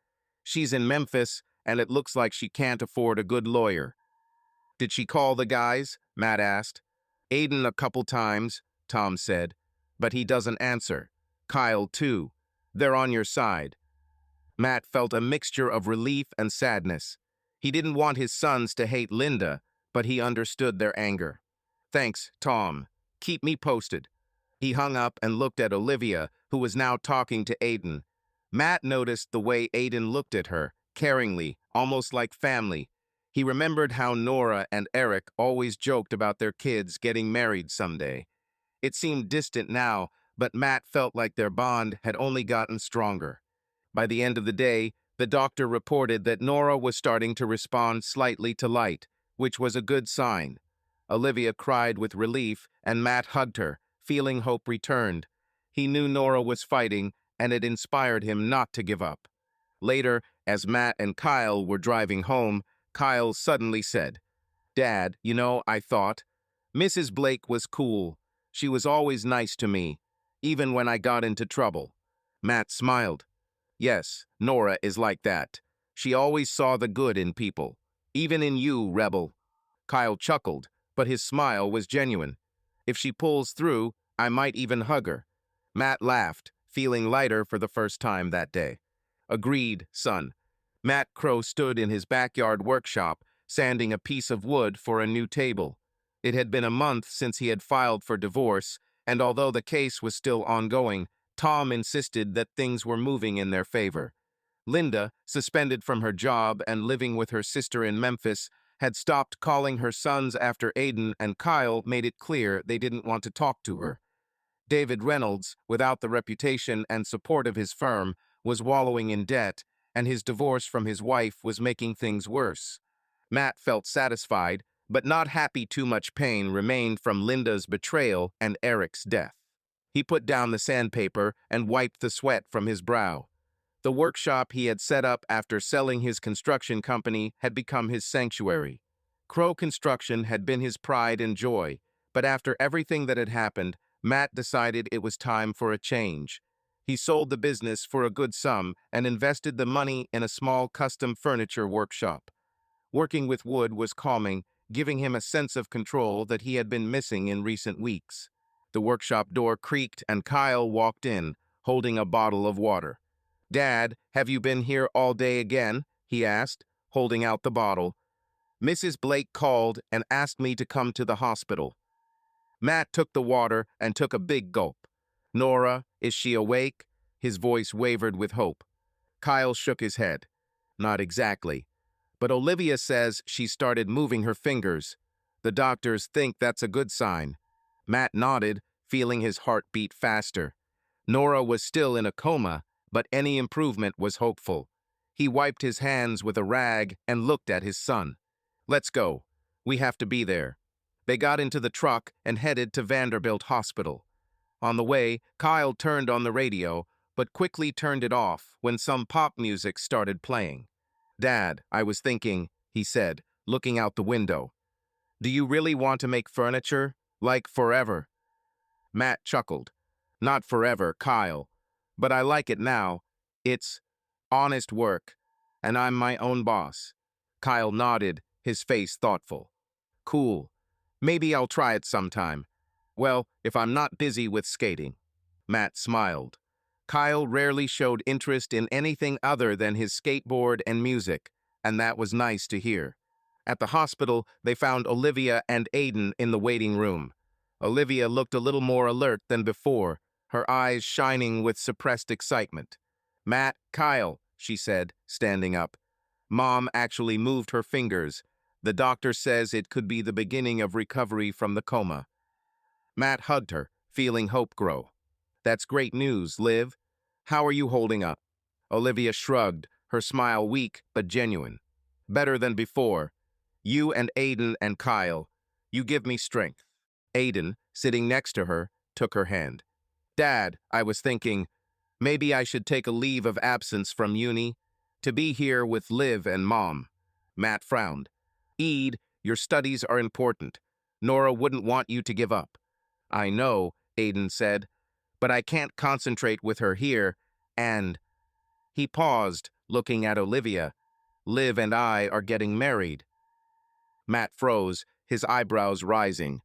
A: She's in Memphis, and it looks like she can't afford a good lawyer. Did she call the guys? Matt asked. Aiden a couple times, Tom said, but he doesn't answer. Kyle, too. They're on your side. Matt felt a mixture of relief and sadness. He didn't want his sons to hate Linda, but he understood their anger. Thanks, Tom. Keep me posted. He hung up and looked at Olivia, who was now talking to Aiden. Matt noticed the way Aiden looked at her, caringly, almost like family. He remembered how Nora and Eric always joked about their kids getting married someday. It seemed distant now, but Matt felt like their bond had only gotten stronger. By the end of the day, the doctor reported that Nora was starting to respond slightly to light, which was a good sign. Olivia cried with relief, and Matt hugged her, feeling hope returned. He knew Nora was fighting, and it inspired him not to give up. Later, as Matt and Kyle were driving home, Kyle suddenly said, Dad, I thought. Mrs. Blake was cool. She was always nice to me, even when I got into trouble. Matt smiled. Yes, Nora is like that. She always saw the good in people, even in you, rebel. Kyle chuckled, but his smile was genuine. If she pulls through, I might even hug her. Matt laughed, feeling lighter for the first time that day. Agreed, son. Matt Crow stood in his backyard workshop, sanding a piece of wood for a new table. It had been a month since he had filed for divorce, and although the case was still ongoing, Tom insisted that things were moving in their favor. Linda, suspended from her job and living with her sister in Memphis, had stopped calling her sons after Aiden and Kyle made it clear they didn't want to talk to her. David Reynolds, without the reputation and support of his firm, was wallowing in debt, and his divorce from his wife was making things worse. Matt felt satisfied, but not happy too much pain remained from Linda's betrayal and Eric's death. He put down the sandpaper and wiped the sweat from his brow. The workshop he had set up after selling his construction company had become his sanctuary. Crow Construction had been his pride and joy, but after everything that had happened, Matt decided it was time for a change. He sold the business for a good sum and invested the money in a small custom furniture workshop. Working with wood was calming, giving him a sense of control that he had been missing in recent weeks. The workshop door creaked and Kyle walked in, holding a bottle of water. Dad, have you been here all day again? He asked, holding out the bottle. Mrs. Blake called and asked me to come to the hospital. Matt took the water and took a big gulp. Nora, is she awake? His voice wavered with hope. Kyle shook his head. Not exactly. But Olivia says she started moving her fingers. The doctors think that's a good sign. Matt nodded, feeling his heart beat faster. Nora was still in a coma, but any improvement was hopeful. He wiped his hands with a rag and looked at his son. Let's go. We have to be there. They got into the truck and headed to Vanderbilt Hospital. On the way, Kyle turned on the radio, but quickly turned it off when some pop music started playing. Dad, I was thinking, he said, looking out the window. Do you really want to make furniture? Like forever? Matt chuckled. Not forever, Kyle. But I like it now. It's honest work, and I'm my own boss. Kyle nodded, his face thoughtful. Cool. Maybe I'll try it sometime. Well, if I'm not busy with skating. Matt smiled. Kyle rarely showed interest in anything other than his skateboard and music, and that was nice to hear. At the hospital, they found Olivia and Aiden in the waiting room. Olivia looked a little more alert than before, her eyes shining with suppressed excitement. Matt, Kyle, she said, standing up. Mom actually moved her fingers. The doctor says it could be the beginning of recovery from the coma. Matt hugged her, feeling hope grow. That's great news, Liv. How are you holding up? Olivia shrugged, her smile weak but genuine. Better than before. You and Aiden and Kyle, you give me strength. Aiden, sitting next to her, took her hand. Dad, I was thinking, maybe I should take a leave of absence from uni to be here with Liv and Mom. Matt frowned. Eid, your studies are important. Nora wouldn't want you to give up. I know, Aiden said, but I can't concentrate with her here, and... He paused, looking at Olivia. Liv and I are getting married. Matt froze, his eyebrows rising.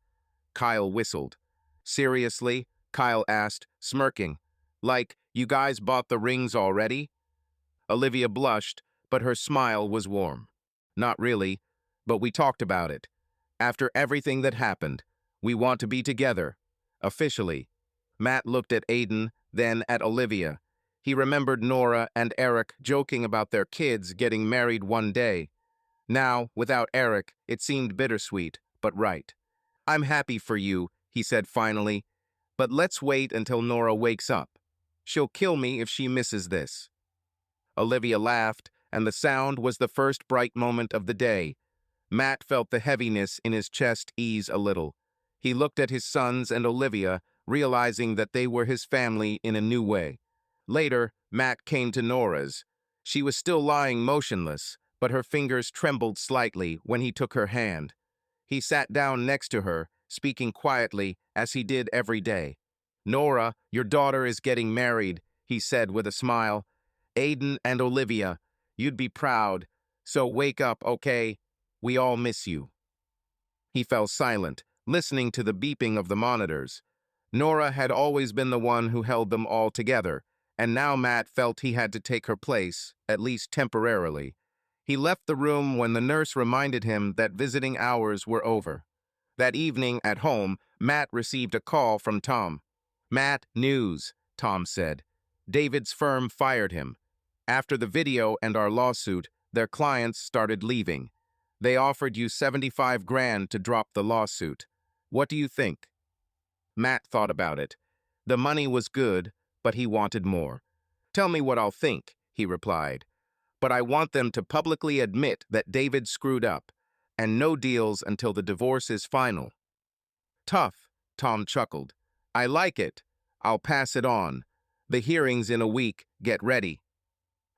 A: Kyle whistled. Seriously? Kyle asked, smirking. Like, you guys bought the rings already? Olivia blushed, but her smile was warm. Not really, but we talked about it. After everything that happened, we want to be together. Officially. Matt looked at Aiden, then at Olivia. He remembered Nora and Eric joking about their kids getting married one day. Now, without Eric, it seemed bittersweet, but right. I'm happy for you, he said finally, but let's wait until Nora wakes up. She'll kill me if she misses this. Olivia laughed, and the sound was the first bright moment of the day. Matt felt the heaviness in his chest ease a little. He looked at his sons and Olivia, realizing that they were his family in a new way. Later, Matt came to Nora's. She was still lying motionless, but her fingers trembled slightly when he took her hand. He sat down next to her, speaking quietly, as he did every day. Nora, your daughter is getting married, he said with a smile. Aiden and Olivia, you'd be proud. So wake up, okay? We all miss you. He fell silent, listening to the beeping of the monitors. Nora had always been the one who held them all together, and now Matt felt he had to take her place, at least temporarily. He left the room when the nurse reminded him that visiting hours were over. That evening, at home, Matt received a call from Tom. Matt, news, Tom said. David's firm fired him. After the video and our lawsuit, their clients started leaving. They offered you 75 grand to drop the lawsuit. What do you think? Matt thought about it. The money was good, but he wanted more. Tell me what I'll think, he replied. But I want them to publicly admit that David screwed up, and no deals until the divorce is final. Tough, Tom chuckled. I like it. I'll pass it on. The hearing's in a week. Get ready.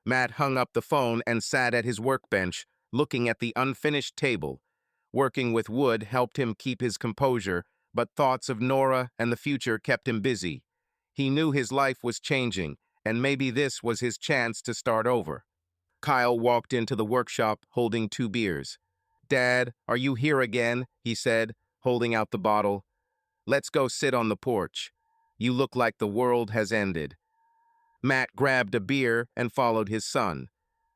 A: Matt hung up the phone and sat at his workbench, looking at the unfinished table. Working with wood helped him keep his composure, but thoughts of Nora and the future kept him busy. He knew his life was changing, and maybe this was his chance to start over. Kyle walked into the workshop holding 2 beers. Dad, are you here again? He said, holding out the bottle. Let's go sit on the porch. You look like the world has ended. Matt grabbed a beer and followed his son.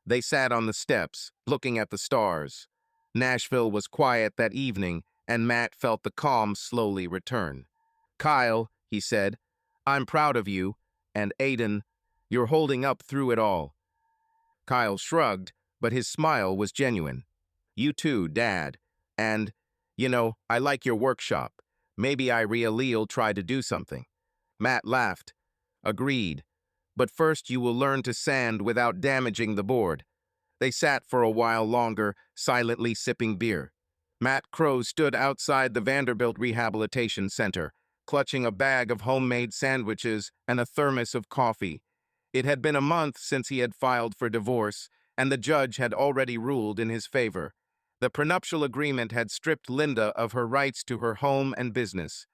A: They sat on the steps, looking at the stars. Nashville was quiet that evening, and Matt felt the calm slowly return. Kyle, he said, I'm proud of you, and Aiden, you're holding up through it all. Kyle shrugged, but his smile was genuine. You too, Dad. And, I like your workshop. Maybe I really'll try to do something. Matt laughed. Agreed. But first you will learn to sand without damaging the board. They sat for a while longer, silently sipping beer. Matt Crow stood outside the Vanderbilt Rehabilitation Center, clutching a bag of homemade sandwiches and a thermos of coffee. It had been a month since he had filed for divorce, and the judge had already ruled in his favor. The prenuptial agreement had stripped Linda of her rights to her home and business.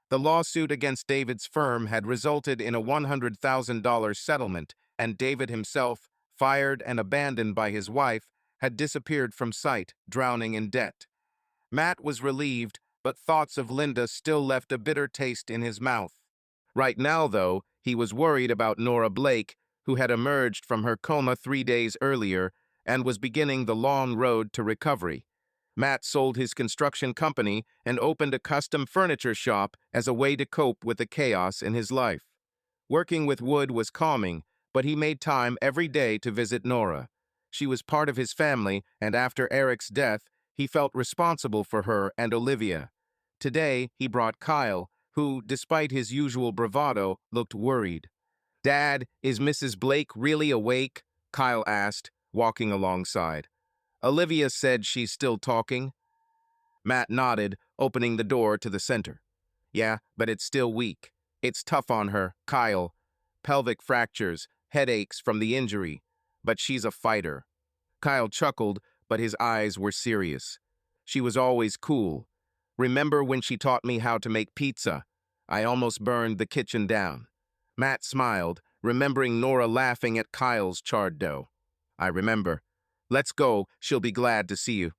A: The lawsuit against David's firm had resulted in a $100,000 settlement, and David himself, fired and abandoned by his wife, had disappeared from sight, drowning in debt. Matt was relieved, but thoughts of Linda still left a bitter taste in his mouth. Right now, though, he was worried about Nora Blake, who had emerged from her coma 3 days earlier and was beginning the long road to recovery. Matt sold his construction company and opened a custom furniture shop as a way to cope with the chaos in his life. Working with wood was calming, but he made time every day to visit Nora. She was part of his family, and after Eric's death, he felt responsible for her and Olivia. Today, he brought Kyle, who, despite his usual bravado, looked worried. "Dad, is Mrs. Blake really awake?" Kyle asked, walking alongside. "Olivia said she's still talking." Matt nodded, opening the door to the center. "Yeah, but it's still weak. It's tough on her, Kyle. Pelvic fractures, headaches from the injury. But she's a fighter." Kyle chuckled, but his eyes were serious. "She was always cool. Remember when she taught me how to make pizza? I almost burned the kitchen down." Matt smiled, remembering Nora laughing at Kyle's charred dough. "I remember. Let's go, she'll be glad to see you."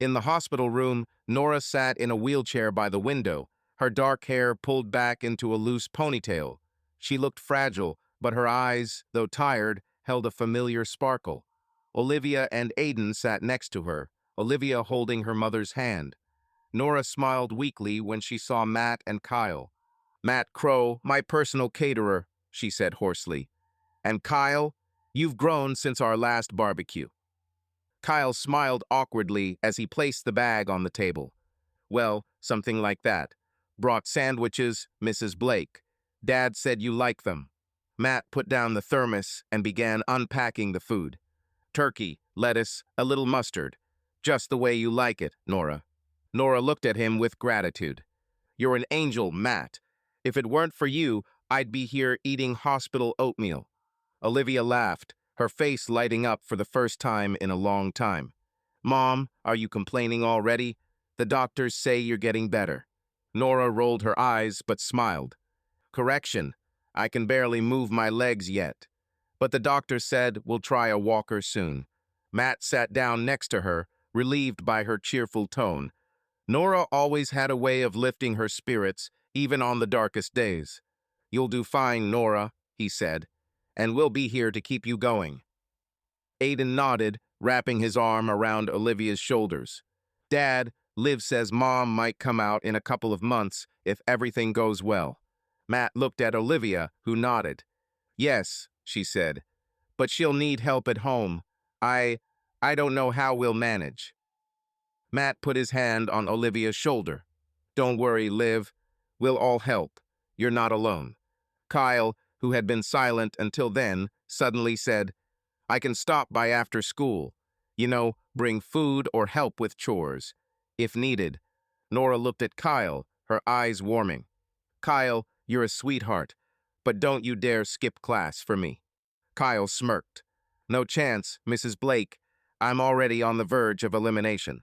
A: In the hospital room, Nora sat in a wheelchair by the window, her dark hair pulled back into a loose ponytail. She looked fragile, but her eyes, though tired, held a familiar sparkle. Olivia and Aiden sat next to her, Olivia holding her mother's hand. Nora smiled weakly when she saw Matt and Kyle. "Matt Crow, my personal caterer," she said hoarsely. "And Kyle, you've grown since our last barbecue." Kyle smiled awkwardly as he placed the bag on the table. "Well, something like that. Brought sandwiches, Mrs. Blake. Dad said you like them." Matt put down the thermos and began unpacking the food. "Turkey, lettuce, a little mustard. Just the way you like it, Nora." Nora looked at him with gratitude. "You're an angel, Matt. If it weren't for you, I'd be here eating hospital oatmeal." Olivia laughed, her face lighting up for the first time in a long time. "Mom, are you complaining already? The doctors say you're getting better." Nora rolled her eyes but smiled. "Correction, I can barely move my legs yet. But the doctor said we'll try a walker soon." Matt sat down next to her, relieved by her cheerful tone. Nora always had a way of lifting her spirits, even on the darkest days. "You'll do fine, Nora," he said, "and we'll be here to keep you going." Aiden nodded, wrapping his arm around Olivia's shoulders. "Dad, Liv says Mom might come out in a couple of months if everything goes well." Matt looked at Olivia, who nodded. "Yes," she said, "but she'll need help at home. I don't know how we'll manage." Matt put his hand on Olivia's shoulder. "Don't worry, Liv. We'll all help. You're not alone." Kyle, who had been silent until then, suddenly said, "I can stop by after school. Bring food or help with chores, if needed." Nora looked at Kyle, her eyes warming. "Kyle, you're a sweetheart, but don't you dare skip class for me." Kyle smirked. "No chance, Mrs. Blake. I'm already on the verge of elimination."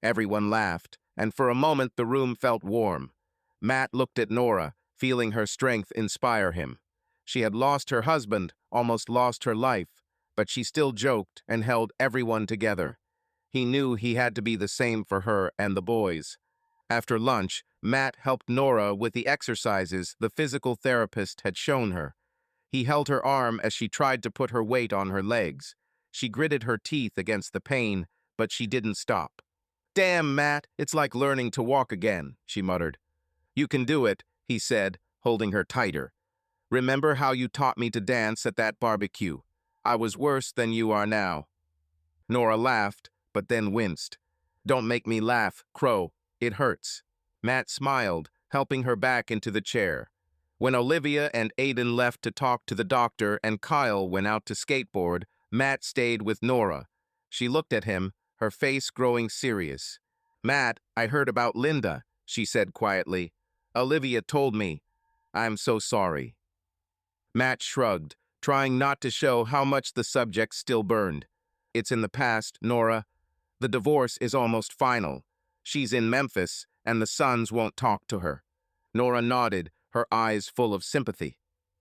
A: Everyone laughed, and for a moment the room felt warm. Matt looked at Nora, feeling her strength inspire him. She had lost her husband, almost lost her life, but she still joked and held everyone together. He knew he had to be the same for her and the boys. After lunch, Matt helped Nora with the exercises the physical therapist had shown her. He held her arm as she tried to put her weight on her legs. She gritted her teeth against the pain, but she didn't stop. "Damn, Matt, it's like learning to walk again," she muttered. "You can do it," he said, holding her tighter. "Remember how you taught me to dance at that barbecue? I was worse than you are now." Nora laughed, but then winced. "Don't make me laugh, Crow. It hurts." Matt smiled, helping her back into the chair. When Olivia and Aiden left to talk to the doctor and Kyle went out to skateboard, Matt stayed with Nora. She looked at him, her face growing serious. "Matt, I heard about Linda," she said quietly. "Olivia told me. I'm so sorry." Matt shrugged, trying not to show how much the subject still burned. "It's in the past, Nora. The divorce is almost final. She's in Memphis, and the sons won't talk to her." Nora nodded, her eyes full of sympathy.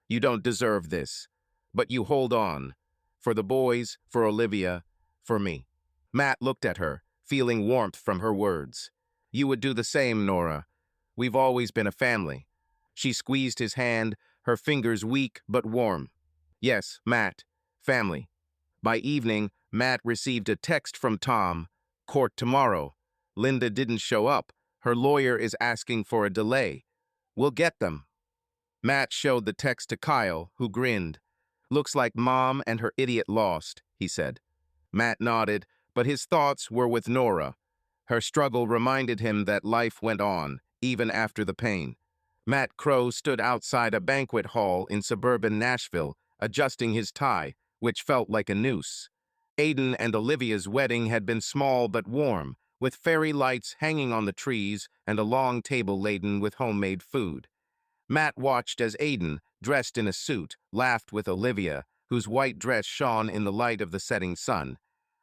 A: You don't deserve this. But you hold on. For the boys, for Olivia, for me. Matt looked at her, feeling warmth from her words. You would do the same, Nora. We've always been a family. She squeezed his hand, her fingers weak but warm. Yes, Matt. Family. By evening, Matt received a text from Tom. Court tomorrow. Linda didn't show up. Her lawyer is asking for a delay. We'll get them. Matt showed the text to Kyle, who grinned. Looks like Mom and her idiot lost, he said. Matt nodded, but his thoughts were with Nora. Her struggle reminded him that life went on, even after the pain. Matt Crow stood outside a banquet hall in suburban Nashville, adjusting his tie, which felt like a noose. Aiden and Olivia's wedding had been small but warm, with fairy lights hanging on the trees and a long table laden with homemade food. Matt watched as Aiden, dressed in a suit, laughed with Olivia, whose white dress shone in the light of the setting sun.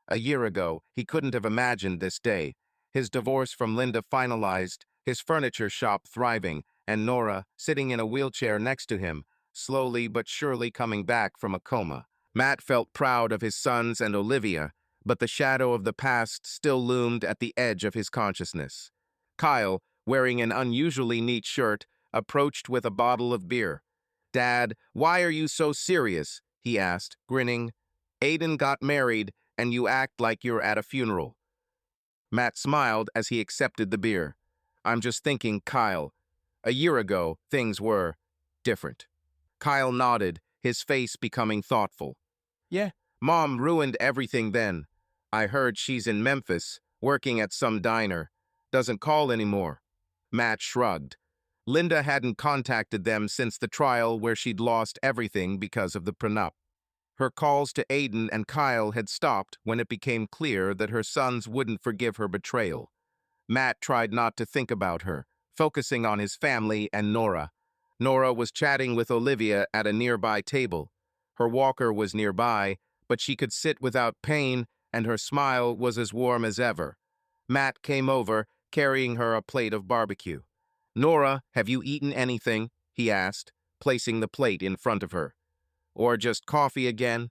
A: A year ago, he couldn't have imagined this day. His divorce from Linda finalized, his furniture shop thriving, and Nora sitting in a wheelchair next to him, slowly but surely coming back from a coma. Matt felt proud of his sons and Olivia, but the shadow of the past still loomed at the edge of his consciousness. Kyle, wearing an unusually neat shirt, approached with a bottle of beer. Dad, why are you so serious? He asked, grinning. Aiden got married, and you act like you're at a funeral. Matt smiled as he accepted the beer. I'm just thinking, Kyle. A year ago, things were different. Kyle nodded, his face becoming thoughtful. Yeah, Mom ruined everything then. I heard she's in Memphis, working at some diner. Doesn't call anymore. Matt shrugged. Linda hadn't contacted them since the trial where she'd lost everything because of the prenup. Her calls to Aiden and Kyle had stopped when it became clear that her sons wouldn't forgive her betrayal. Matt tried not to think about her, focusing on his family and Nora. Nora was chatting with Olivia at a nearby table. Her walker was nearby, but she could sit without pain, and her smile was as warm as ever. Matt came over, carrying her a plate of barbecue. Nora, have you eaten anything? He asked, placing the plate in front of her. Or just coffee again?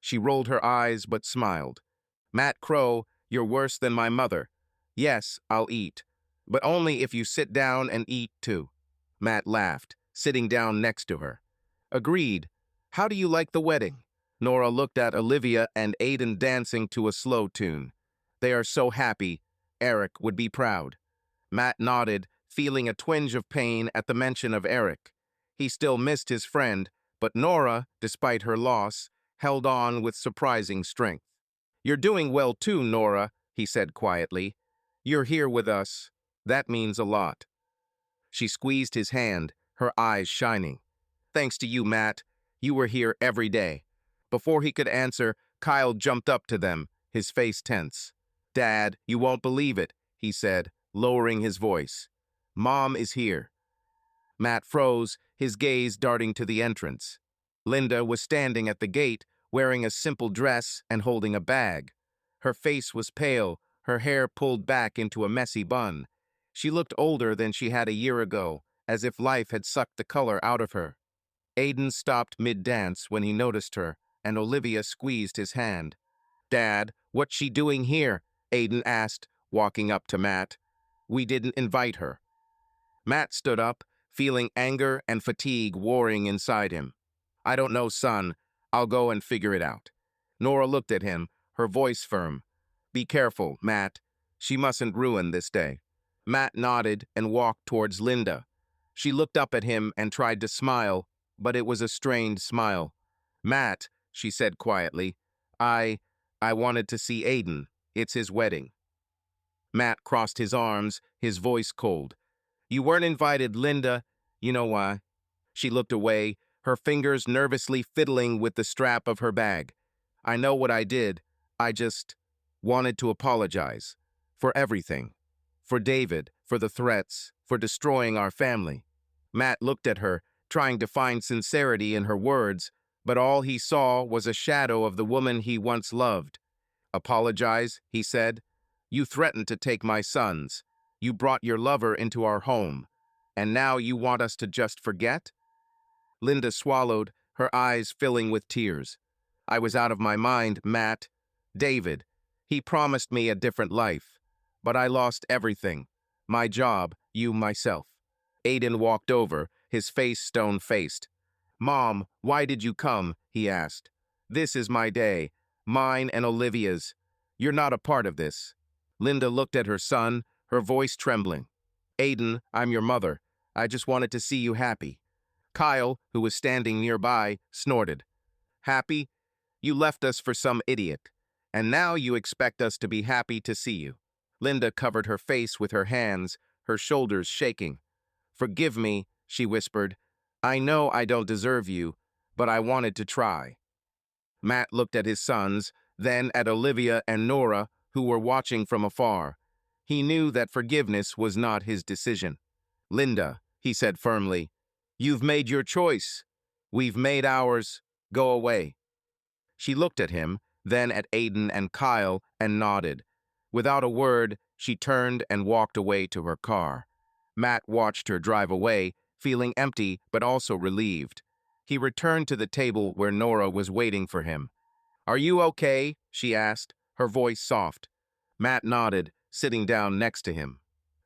A: She rolled her eyes but smiled. Matt Crow, you're worse than my mother. Yes, I'll eat, but only if you sit down and eat too. Matt laughed, sitting down next to her. Agreed. How do you like the wedding? Nora looked at Olivia and Aiden dancing to a slow tune. They are so happy. Eric would be proud. Matt nodded, feeling a twinge of pain at the mention of Eric. He still missed his friend, but Nora, despite her loss, held on with surprising strength. You're doing well too, Nora, he said quietly. You're here with us. That means a lot. She squeezed his hand, her eyes shining. Thanks to you, Matt. You were here every day. Before he could answer, Kyle jumped up to them, his face tense. Dad, you won't believe it, he said, lowering his voice. Mom is here. Matt froze, his gaze darting to the entrance. Linda was standing at the gate, wearing a simple dress and holding a bag. Her face was pale, her hair pulled back into a messy bun. She looked older than she had a year ago, as if life had sucked the color out of her. Aiden stopped mid-dance when he noticed her, and Olivia squeezed his hand. Dad, what's she doing here? Aiden asked, walking up to Matt. We didn't invite her. Matt stood up, feeling anger and fatigue warring inside him. I don't know, son. I'll go and figure it out. Nora looked at him, her voice firm. Be careful, Matt. She mustn't ruin this day. Matt nodded and walked towards Linda. She looked up at him and tried to smile, but it was a strained smile. Matt, she said quietly, I wanted to see Aiden. It's his wedding. Matt crossed his arms, his voice cold. You weren't invited, Linda. You know why? She looked away, her fingers nervously fiddling with the strap of her bag. I know what I did. I just wanted to apologize. For everything. For David, for the threats, for destroying our family. Matt looked at her, trying to find sincerity in her words, but all he saw was a shadow of the woman he once loved. Apologize, he said. You threatened to take my sons. You brought your lover into our home. And now you want us to just forget? Linda swallowed, her eyes filling with tears. I was out of my mind, Matt. David. He promised me a different life. But I lost everything. My job, you, myself. Aiden walked over, his face stone-faced. Mom, why did you come? He asked. This is my day. Mine and Olivia's. You're not a part of this. Linda looked at her son, her voice trembling. Aiden, I'm your mother. I just wanted to see you happy. Kyle, who was standing nearby, snorted. Happy? You left us for some idiot. And now you expect us to be happy to see you. Linda covered her face with her hands, her shoulders shaking. Forgive me, she whispered. I know I don't deserve you, but I wanted to try. Matt looked at his sons, then at Olivia and Nora, who were watching from afar. He knew that forgiveness was not his decision. Linda, he said firmly, you've made your choice. We've made ours. Go away. She looked at him, then at Aiden and Kyle, and nodded. Without a word, she turned and walked away to her car. Matt watched her drive away, feeling empty but also relieved. He returned to the table where Nora was waiting for him. Are you okay? She asked, her voice soft. Matt nodded, sitting down next to him.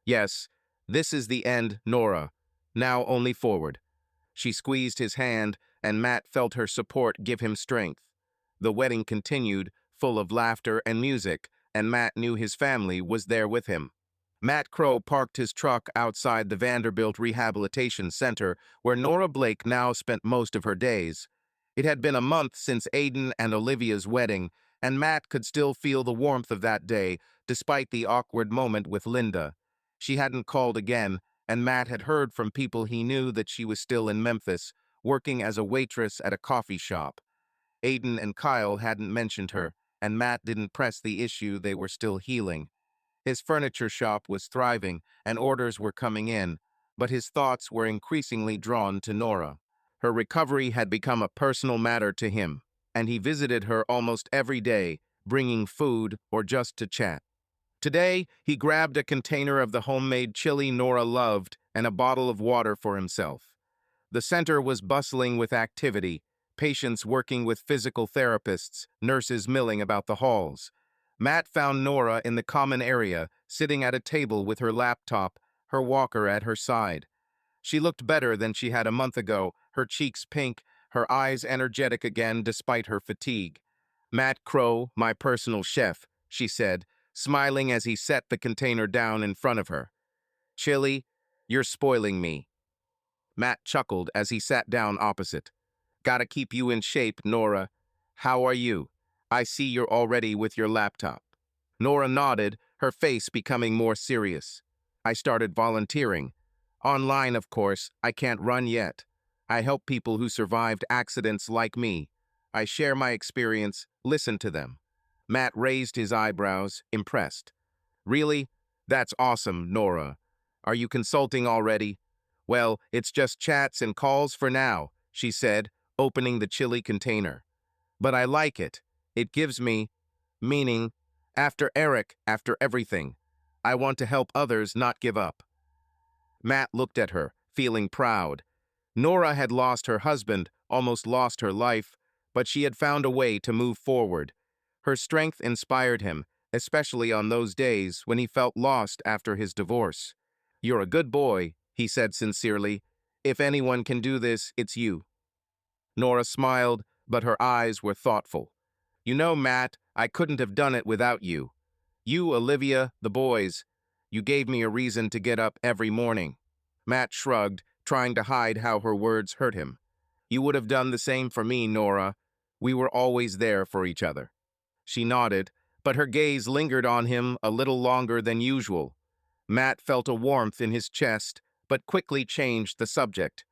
A: Yes, this is the end, Nora. Now only forward. She squeezed his hand, and Matt felt her support give him strength. The wedding continued, full of laughter and music, and Matt knew his family was there with him. Matt Crow parked his truck outside the Vanderbilt Rehabilitation Center, where Nora Blake now spent most of her days. It had been a month since Aiden and Olivia's wedding, and Matt could still feel the warmth of that day, despite the awkward moment with Linda. She hadn't called again, and Matt had heard from people he knew that she was still in Memphis, working as a waitress at a coffee shop. Aiden and Kyle hadn't mentioned her, and Matt didn't press the issue they were still healing. His furniture shop was thriving, and orders were coming in, but his thoughts were increasingly drawn to Nora. Her recovery had become a personal matter to him, and he visited her almost every day, bringing food or just to chat. Today, he grabbed a container of the homemade chili Nora loved and a bottle of water for himself. The center was bustling with activity, patients working with physical therapists, nurses milling about the halls. Matt found Nora in the common area, sitting at a table with her laptop, her walker at her side. She looked better than she had a month ago, her cheeks pink, her eyes energetic again despite her fatigue. Matt Crow, my personal chef, she said, smiling as he set the container down in front of her. Chili, you're spoiling me. Matt chuckled as he sat down opposite. Gotta keep you in shape, Nora. How are you? I see you're already with your laptop. Nora nodded, her face becoming more serious. I started volunteering. Online, of course, I can't run yet. I help people who survived accidents like me. I share my experience, listen to them. Matt raised his eyebrows, impressed. Really? That's awesome, Nora. Are you consulting already? Well, it's just chats and calls for now, she said, opening the chili container. But I like it. It gives me meaning. After Eric, after everything. I want to help others not give up. Matt looked at her, feeling proud. Nora had lost her husband, almost lost her life, but she had found a way to move forward. Her strength inspired him, especially on those days when he felt lost after his divorce. You're a good boy, he said sincerely. If anyone can do this, it's you. Nora smiled, but her eyes were thoughtful. You know, Matt, I couldn't have done it without you. You, Olivia, the boys. You gave me a reason to get up every morning. Matt shrugged, trying to hide how her words hurt him. You would have done the same for me, Nora. We were always there for each other. She nodded, but her gaze lingered on him a little longer than usual. Matt felt a warmth in his chest, but quickly changed the subject.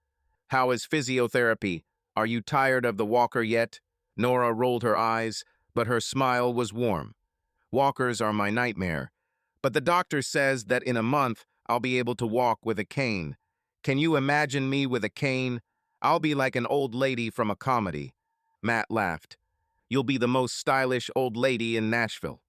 A: How is physiotherapy? Are you tired of the walker yet? Nora rolled her eyes, but her smile was warm. Walkers are my nightmare. But the doctor says that in a month, I'll be able to walk with a cane. Can you imagine me with a cane? I'll be like an old lady from a comedy. Matt laughed. You'll be the most stylish old lady in Nashville.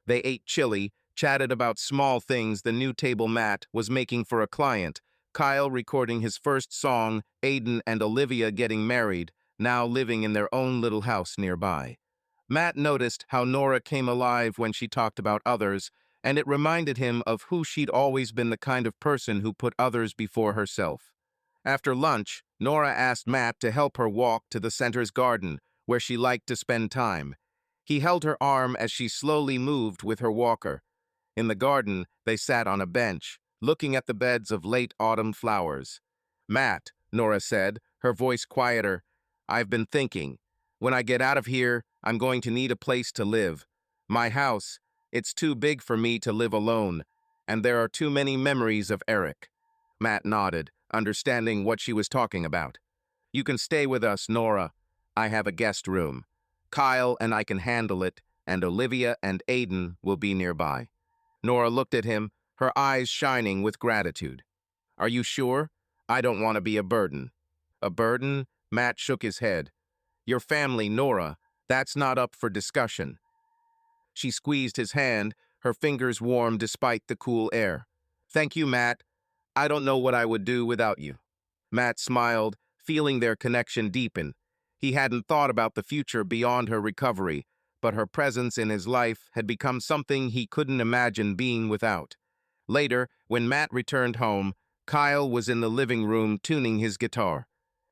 A: They ate chili, chatted about small things the new table Matt was making for a client, Kyle recording his first song, Aiden and Olivia getting married, now living in their own little house nearby. Matt noticed how Nora came alive when she talked about others, and it reminded him of who she'd always been, the kind of person who put others before herself. After lunch, Nora asked Matt to help her walk to the center's garden, where she liked to spend time. He held her arm as she slowly moved with her walker. In the garden, they sat on a bench, looking at the beds of late autumn flowers. Matt, Nora said, her voice quieter, I've been thinking. When I get out of here, I'm going to need a place to live. My house, it's too big for me to live alone, and there are too many memories of Eric. Matt nodded, understanding what she was talking about. You can stay with us, Nora. I have a guest room. Kyle and I can handle it, and Olivia and Aiden will be nearby. Nora looked at him, her eyes shining with gratitude. Are you sure? I don't want to be a burden. A burden? Matt shook his head. Your family, Nora, that's not up for discussion. She squeezed his hand, her fingers warm despite the cool air. Thank you, Matt. I don't know what I would do without you. Matt smiled, feeling their connection deepen. He hadn't thought about the future beyond her recovery, but her presence in his life had become something he couldn't imagine being without. Later, when Matt returned home, Kyle was in the living room tuning his guitar.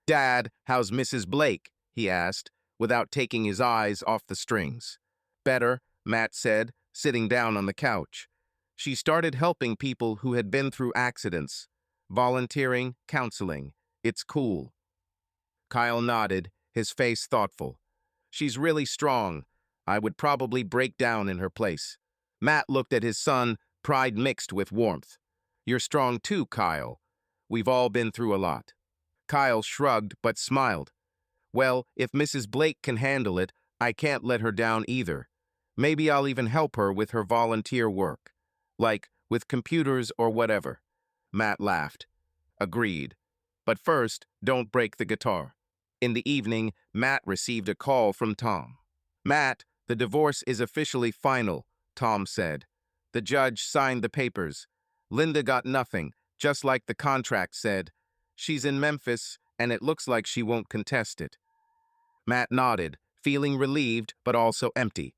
A: Dad, how's Mrs. Blake? He asked, without taking his eyes off the strings. Better, Matt said, sitting down on the couch. She started helping people who had been through accidents. Volunteering, counseling. It's cool. Kyle nodded, his face thoughtful. She's really strong. I would probably break down in her place. Matt looked at his son, pride mixed with warmth. You're strong too, Kyle. We've all been through a lot. Kyle shrugged but smiled. Well, if Mrs. Blake can handle it, I can't let her down either. Maybe I'll even help her with her volunteer work. Like, with computers or whatever. Matt laughed. Agreed. But first, don't break the guitar. In the evening, Matt received a call from Tom. Matt, the divorce is officially final, Tom said. The judge signed the papers. Linda got nothing, just like the contract said. She's in Memphis, and it looks like she won't contest it. Matt nodded, feeling relieved but also empty.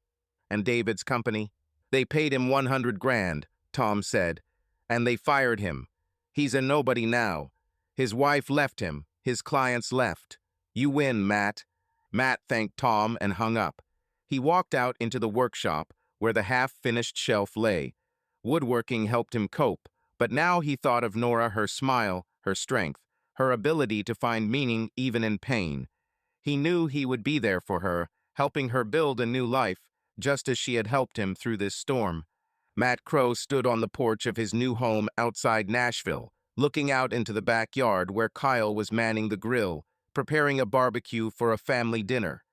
A: And David's company? They paid him 100 grand, Tom said, and they fired him. He's a nobody now. His wife left him, his clients left. You win, Matt. Matt thanked Tom and hung up. He walked out into the workshop, where the half-finished shelf lay. Woodworking helped him cope, but now he thought of Nora, her smile, her strength, her ability to find meaning even in pain. He knew he would be there for her, helping her build a new life, just as she had helped him through this storm. Matt Crow stood on the porch of his new home outside Nashville, looking out into the backyard where Kyle was manning the grill, preparing a barbecue for a family dinner.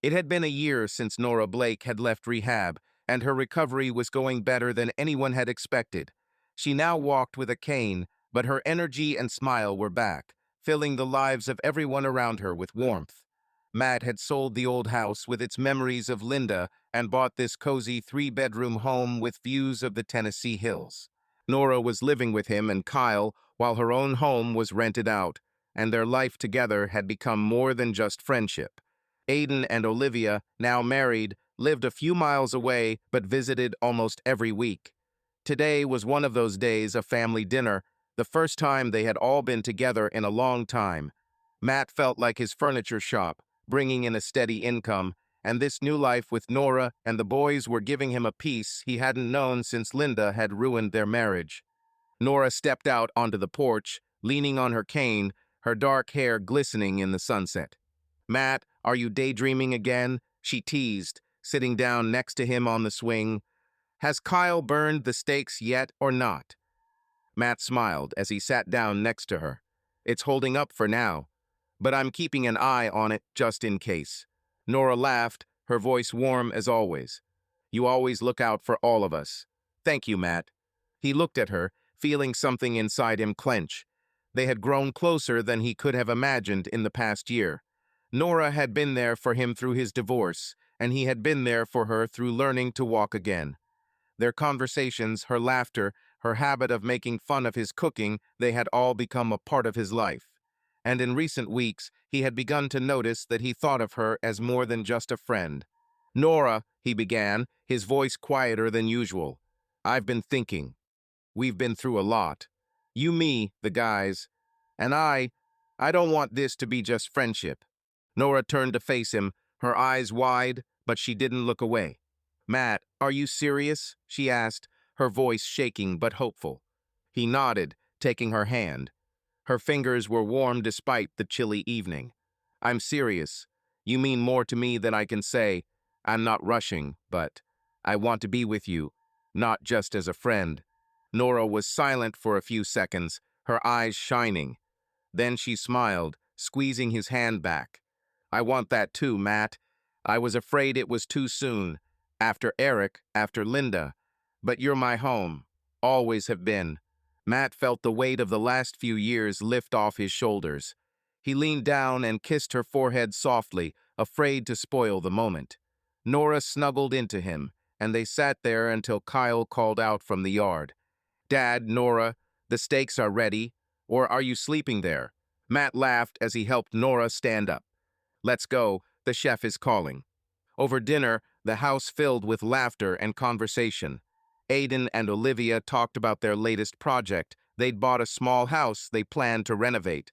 A: It had been a year since Nora Blake had left rehab, and her recovery was going better than anyone had expected. She now walked with a cane, but her energy and smile were back, filling the lives of everyone around her with warmth. Matt had sold the old house with its memories of Linda and bought this cozy 3-bedroom home with views of the Tennessee hills. Nora was living with him and Kyle while her own home was rented out, and their life together had become more than just friendship. Aiden and Olivia, now married, lived a few miles away but visited almost every week. Today was one of those days, a family dinner, the first time they had all been together in a long time. Matt felt like his furniture shop, bringing in a steady income, and this new life with Nora and the boys were giving him a peace he hadn't known since Linda had ruined their marriage. Nora stepped out onto the porch, leaning on her cane, her dark hair glistening in the sunset. Matt, are you daydreaming again? She teased, sitting down next to him on the swing. Has Kyle burned the stakes yet or not? Matt smiled as he sat down next to her. It's holding up for now, but I'm keeping an eye on it just in case. Nora laughed, her voice warm as always. You always look out for all of us. Thank you, Matt. He looked at her, feeling something inside him clench. They had grown closer than he could have imagined in the past year. Nora had been there for him through his divorce, and he had been there for her through learning to walk again. Their conversations, her laughter, her habit of making fun of his cooking, they had all become a part of his life. And in recent weeks, he had begun to notice that he thought of her as more than just a friend. "Nora," he began, his voice quieter than usual. "I've been thinking. We've been through a lot. You, me, the guys. And I don't want this to be just friendship." Nora turned to face him, her eyes wide, but she didn't look away. "Matt, are you serious?" she asked, her voice shaking but hopeful. He nodded, taking her hand. Her fingers were warm despite the chilly evening. "I'm serious. You mean more to me than I can say. I'm not rushing, but I want to be with you, not just as a friend." Nora was silent for a few seconds, her eyes shining. Then she smiled, squeezing his hand back. "I want that too, Matt. I was afraid it was too soon. After Eric, after Linda. But you're my home. Always have been." Matt felt the weight of the last few years lift off his shoulders. He leaned down and kissed her forehead softly, afraid to spoil the moment. Nora snuggled into him, and they sat there until Kyle called out from the yard. "Dad, Nora, the steaks are ready. Or are you sleeping there?" Matt laughed as he helped Nora stand up. "Let's go, the chef is calling." Over dinner, the house filled with laughter and conversation. Aiden and Olivia talked about their latest project. They'd bought a small house they planned to renovate.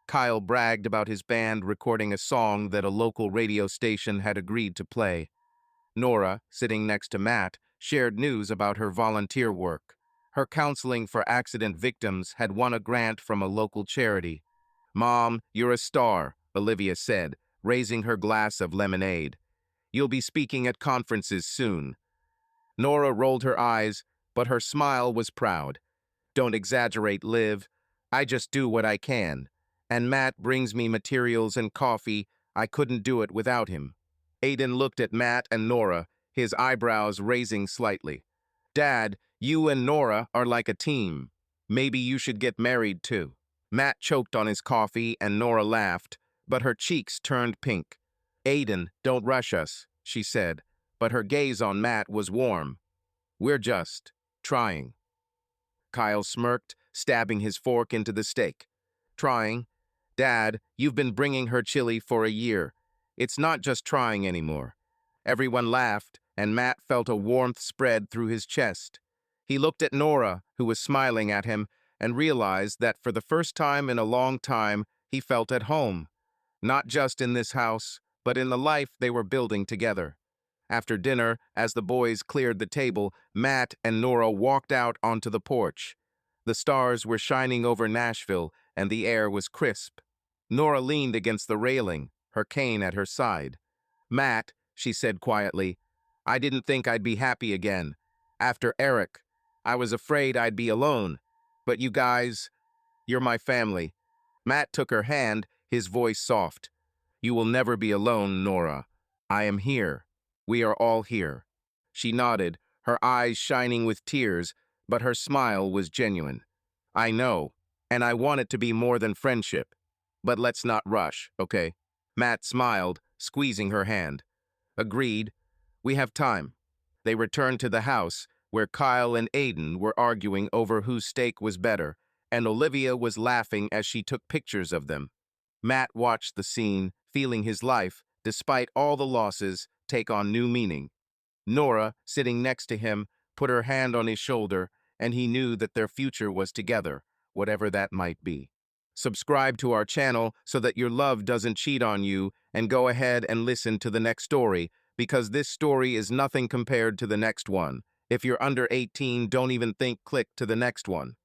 A: Kyle bragged about his band recording a song that a local radio station had agreed to play. Nora, sitting next to Matt, shared news about her volunteer work. Her counseling for accident victims had won a grant from a local charity. "Mom, you're a star," Olivia said, raising her glass of lemonade. "You'll be speaking at conferences soon." Nora rolled her eyes, but her smile was proud. "Don't exaggerate, Liv. I just do what I can. And Matt brings me materials and coffee. I couldn't do it without him." Aiden looked at Matt and Nora, his eyebrows raising slightly. "Dad, you and Nora are like a team. Maybe you should get married too." Matt choked on his coffee and Nora laughed, but her cheeks turned pink. "Aiden, don't rush us," she said, but her gaze on Matt was warm. "We're just trying." Kyle smirked, stabbing his fork into the steak. "Trying? Dad, you've been bringing her chili for a year. It's not just trying anymore." Everyone laughed, and Matt felt a warmth spread through his chest. He looked at Nora, who was smiling at him, and realized that for the first time in a long time, he felt at home. Not just in this house, but in the life they were building together. After dinner, as the boys cleared the table, Matt and Nora walked out onto the porch. The stars were shining over Nashville, and the air was crisp. Nora leaned against the railing, her cane at her side. "Matt," she said quietly, "I didn't think I'd be happy again. After Eric, I was afraid I'd be alone. But you guys, you're my family." Matt took her hand, his voice soft. "You will never be alone, Nora. I am here. We are all here." She nodded, her eyes shining with tears, but her smile was genuine. "I know, and I want it to be more than friendship. But let's not rush, okay?" Matt smiled, squeezing her hand. "Agreed. We have time." They returned to the house, where Kyle and Aiden were arguing over whose steak was better, and Olivia was laughing as she took pictures of them. Matt watched the scene, feeling his life, despite all the losses, take on new meaning. Nora, sitting next to him, put her hand on his shoulder, and he knew that their future was together, whatever that might be. Subscribe to our channel so that your love doesn't cheat on you, and go ahead and listen to the next story, because this story is nothing compared to the next one. If you're under 18, don't even think click to the next one.